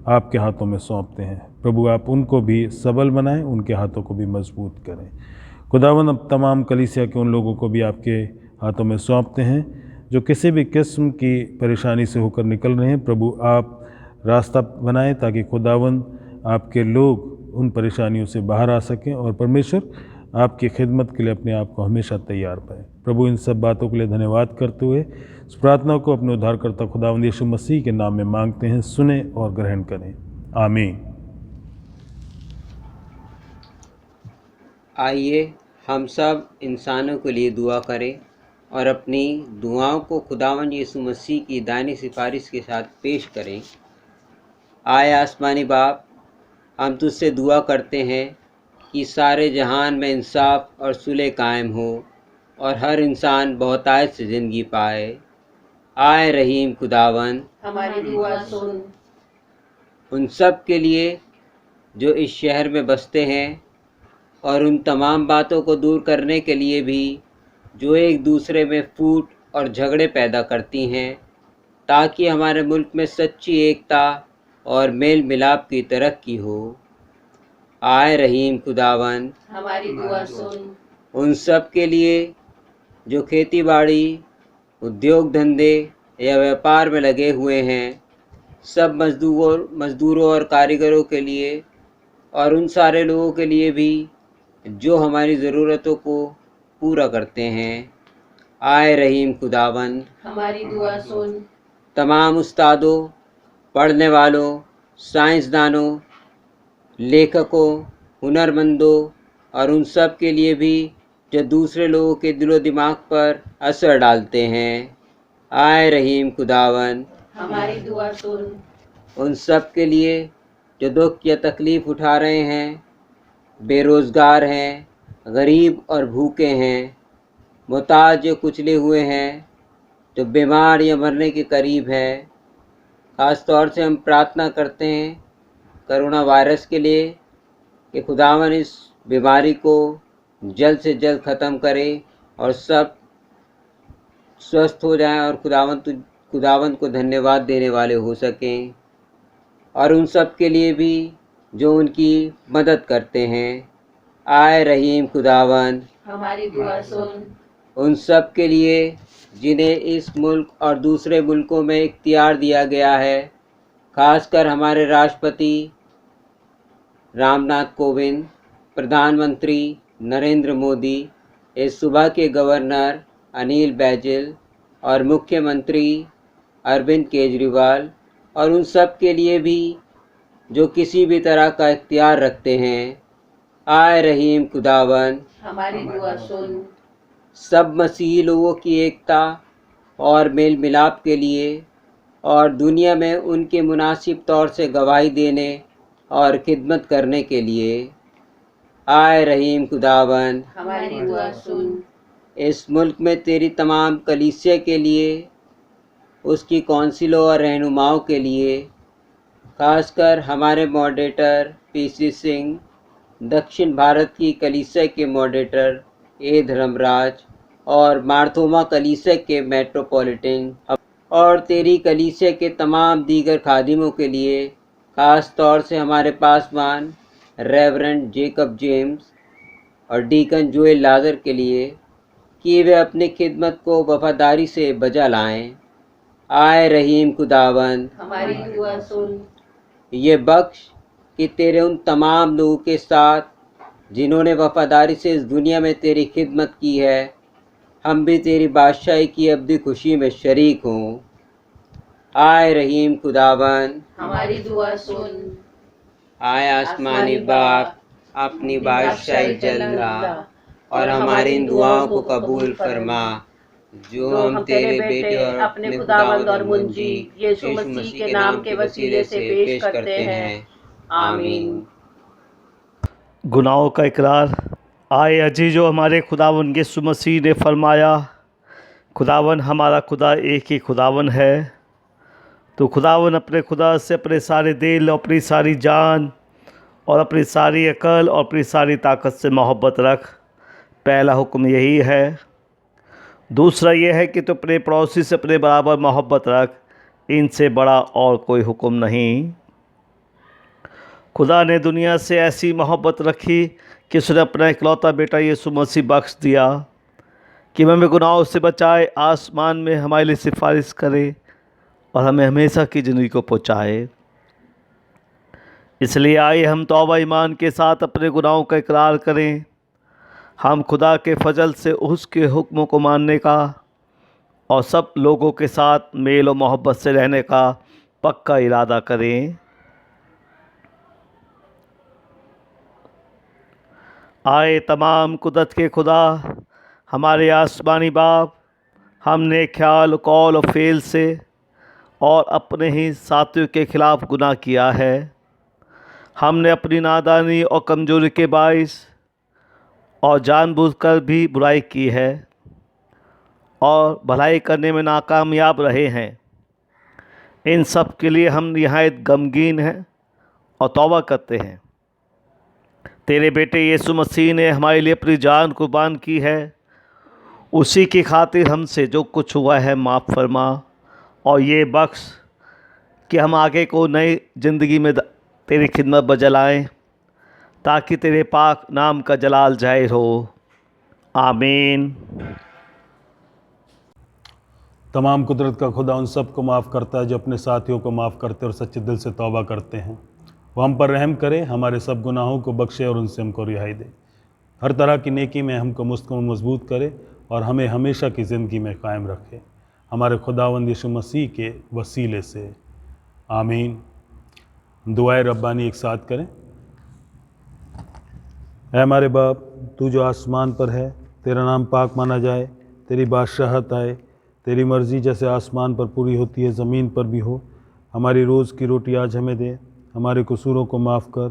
आपके हाथों में सौंपते हैं। प्रभु, आप उनको भी सबल बनाएं, उनके हाथों को भी मजबूत करें। खुदावंद, अब तमाम कलीसिया के उन लोगों को भी आपके हाथों में सौंपते हैं जो किसी भी किस्म की परेशानी से होकर निकल रहे हैं। प्रभु, आप रास्ता बनाएं ताकि खुदावंद आपके लोग उन परेशानियों से बाहर आ सकें और परमेश्वर आपकी खिदमत के लिए अपने आप को हमेशा तैयार पाएं। प्रभु, इन सब बातों के लिए धन्यवाद करते हुए इस प्रार्थना को अपने उद्धारकर्ता खुदावंद यीशु मसीह के नाम में मांगते हैं, सुने और ग्रहण करें। आमीन। आइए हम सब इंसानों के लिए दुआ करें और अपनी दुआओं को खुदावंद यीशु मसीह की दानी सिफारिश के साथ पेश करें। आए आसमानी बाप, हम तुझसे दुआ करते हैं कि सारे जहान में इंसाफ और सुलह कायम हो और हर इंसान बहुतायत से ज़िंदगी पाए। आए रहीम खुदावन, हमारी दुआ सुन। उन सब के लिए जो इस शहर में बसते हैं और उन तमाम बातों को दूर करने के लिए भी जो एक दूसरे में फूट और झगड़े पैदा करती हैं, ताकि हमारे मुल्क में सच्ची एकता और मेल मिलाप की तरक्की हो। आए रहीम खुदावन, हमारी दुआ सुन। उन सब के लिए जो खेती बाड़ी, उद्योग धंधे या व्यापार में लगे हुए हैं, सब मज़दूरों और कारीगरों के लिए और उन सारे लोगों के लिए भी जो हमारी ज़रूरतों को पूरा करते हैं। आए रहीम खुदावन, हमारी दुआ सुन। तमाम उस्तादों, पढ़ने वालों, साइंसदानों, लेखकों, हुनरमंदों और उन सब के लिए भी जो दूसरे लोगों के दिलो दिमाग पर असर डालते हैं। आए रहीम खुदावन, हमारी दुआ सुन। उन सब के लिए जो दुख या तकलीफ़ उठा रहे हैं, बेरोज़गार हैं, गरीब और भूखे हैं, मुहताज जो कुचले हुए हैं, जो बीमार या मरने के करीब है। ख़ास तौर से हम प्रार्थना करते हैं कोरोना वायरस के लिए कि खुदावन इस बीमारी को जल्द से जल्द ख़त्म करे और सब स्वस्थ हो जाएं और खुदावन को धन्यवाद देने वाले हो सकें। और उन सब के लिए भी जो उनकी मदद करते हैं। आए रहीम खुदावन, हमारी दुआ सुन। उन सब के लिए जिन्हें इस मुल्क और दूसरे मुल्कों में इख्तियार दिया गया है, खासकर हमारे राष्ट्रपति रामनाथ कोविंद, प्रधानमंत्री नरेंद्र मोदी, इस सूबा के गवर्नर अनिल बैजल और मुख्यमंत्री अरविंद केजरीवाल, और उन सब के लिए भी जो किसी भी तरह का इख्तियार रखते हैं। आए रहीम खुदावन, हमारी दुआ सुन। सब मसीही लोगों की एकता और मेल मिलाप के लिए और दुनिया में उनके मुनासिब तौर से गवाही देने और खिदमत करने के लिए। आए रहीम खुदावन, हमारी दुआ सुन। इस मुल्क में तेरी तमाम कलीसिया के लिए, उसकी कौंसिलों और रहनुमाओं के लिए, खासकर हमारे मॉडरेटर पीसी सिंह, दक्षिण भारत की कलीसिया के मॉडरेटर ए धर्मराज और मार्थोमा कलीसिया के मेट्रोपॉलिटन और तेरी कलीसिया के तमाम दीगर खादिमों के लिए, ख़ास तौर से हमारे पासवान रेवरेंड जेकब जेम्स और डीकन जोएल लाजर के लिए, कि वे अपनी खिदमत को वफादारी से बजा लाएं। आए रहीम खुदावन, हमारी दुआ सुन। ये बख्श कि तेरे उन तमाम लोगों के साथ जिन्होंने वफादारी से इस दुनिया में तेरी खिदमत की है, हम भी तेरी बादशाही की अब्दी खुशी में शरीक हों। आए रहीम खुदावन, हमारी दुआ सुन। आए आसमानी बाप, अपनी बादशाही जल्ला और हमारी इन दुआओं को कबूल फरमा, जो हम तेरे बेटे और अपने खुदावंद और मुंजी यीशु मसीह के नाम के वसीले से पेश करते हैं। आमीन। गुनाहों का इकरार। आए अजीजो, हमारे खुदावन यीशु मसीह ने फरमाया, खुदावन हमारा खुदा एक ही खुदावन है। तो खुदावन अपने खुदा से अपने सारे दिल और अपनी सारी जान और अपनी सारी अकल और अपनी सारी ताकत से मोहब्बत रख। पहला हुक्म यही है। दूसरा यह है कि तू अपने पड़ोसी से अपने बराबर मोहब्बत रख। इनसे बड़ा और कोई हुक्म नहीं। खुदा ने दुनिया से ऐसी मोहब्बत रखी कि उसने अपना इकलौता बेटा यीशु मसीह बख्श दिया कि हमें गुनाहों से बचाए, आसमान में हमारे लिए सिफारिश करे और हमें हमेशा की ज़िंदगी को पहुँचाए। इसलिए आइए हम तौबा ईमान के साथ अपने गुनाहों का इकरार करें। हम खुदा के फजल से उसके हुक्मों को मानने का और सब लोगों के साथ मेल और मोहब्बत से रहने का पक्का इरादा करें। आए तमाम कुदरत के खुदा, हमारे आसमानी बाप, हमने ख्याल, कौल और फ़ेल से और अपने ही साथियों के ख़िलाफ़ गुनाह किया है। हमने अपनी नादानी और कमज़ोरी के बाइस और जानबूझकर भी बुराई की है और भलाई करने में नाकामयाब रहे हैं। इन सब के लिए हम निहायत गमगीन हैं और तौबा करते हैं। तेरे बेटे यीशु मसीह ने हमारे लिए अपनी जान कुर्बान की है। उसी की खातिर हमसे जो कुछ हुआ है माफ़ फरमा और ये बख्श कि हम आगे को नई ज़िंदगी में तेरी खिदमत बजलाएँ, ताकि तेरे पाक नाम का जलाल जाहिर हो। आमीन। तमाम कुदरत का खुदा उन सब को माफ़ करता है जो अपने साथियों को माफ़ करते और सच्चे दिल से तौबा करते हैं। वो हम पर रहम करे, हमारे सब गुनाहों को बख्शे और उनसे हमको रिहाई दे। हर तरह की नेकी में हमको मुस्तकमिल मजबूत करे और हमें हमेशा की ज़िंदगी में कायम रखे, हमारे खुदावंद यीशु मसीह के वसीले से। आमीन। दुआए रब्बानी एक साथ करें। ऐ हमारे बाप, तू जो आसमान पर है, तेरा नाम पाक माना जाए, तेरी बादशाहत आए, तेरी मर्ज़ी जैसे आसमान पर पूरी होती है ज़मीन पर भी हो। हमारी रोज़ की रोटी आज हमें दे, हमारे कसूरों को माफ़ कर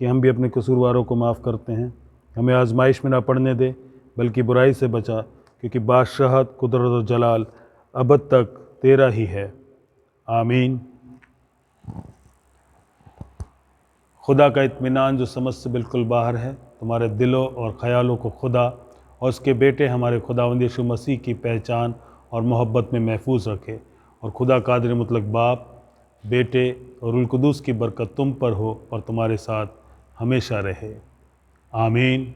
कि हम भी अपने कसूरवारों को माफ़ करते हैं। हमें आजमाइश में ना पड़ने दे, बल्कि बुराई से बचा, क्योंकि बादशाहत, कुदरत और जलाल अबद तक तेरा ही है। आमीन। खुदा का इत्मीनान जो समझ से बिल्कुल बाहर है, तुम्हारे दिलों और ख़यालों को खुदा और उसके बेटे हमारे खुदावंद यीशु मसीह की पहचान और मोहब्बत में महफूज रखे। और खुदा कादिर मुतलक बाप, बेटे और रुल कुदूस की बरकत तुम पर हो और तुम्हारे साथ हमेशा रहे। आमीन।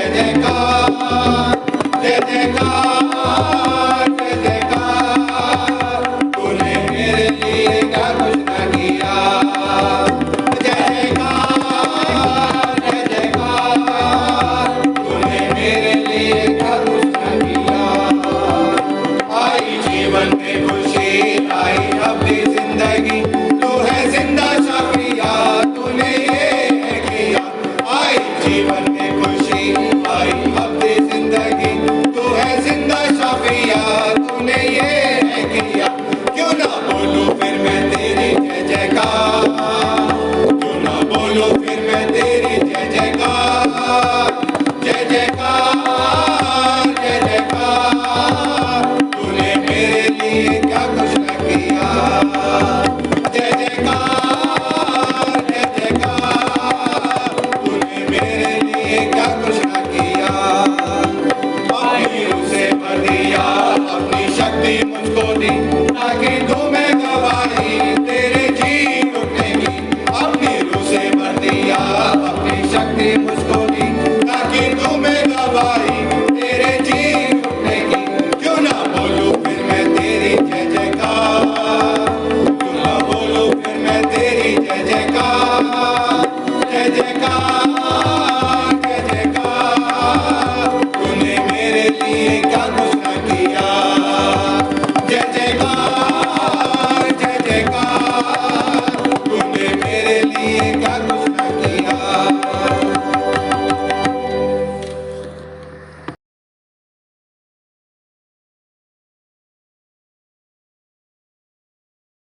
जय जयकार जय जयकार जय जयकार तूने मेरे लिए क्या कुछ न किया जय जयकार जय जयकार तूने मेरे लिए क्या कुछ न किया आई जीवन में खुशी आई अपनी जिंदगी तू है जिंदा शाफिया तूने ये किया आई जीवन में खुशी आई अपनी जिंदगी तू है जिंदा शाफिया तूने ये किया क्यों ना बोलूं फिर मैं तेरी जय जयकार क्यों ना बोलूं फिर मैं तेरी जय जयकार जय जयकार जय जयकार तूने मेरे लिए क्या कुछ न किया जय जयकार जय जयकार तूने मेरे लिए क्या कुछ न किया अपनी रूह से भर दिया अपनी शक्ति मुझको दी ताकि दूं मैं गवाही तेरे जी उठने की अपनी रूह से भर दिया अपनी शक्ति मुझको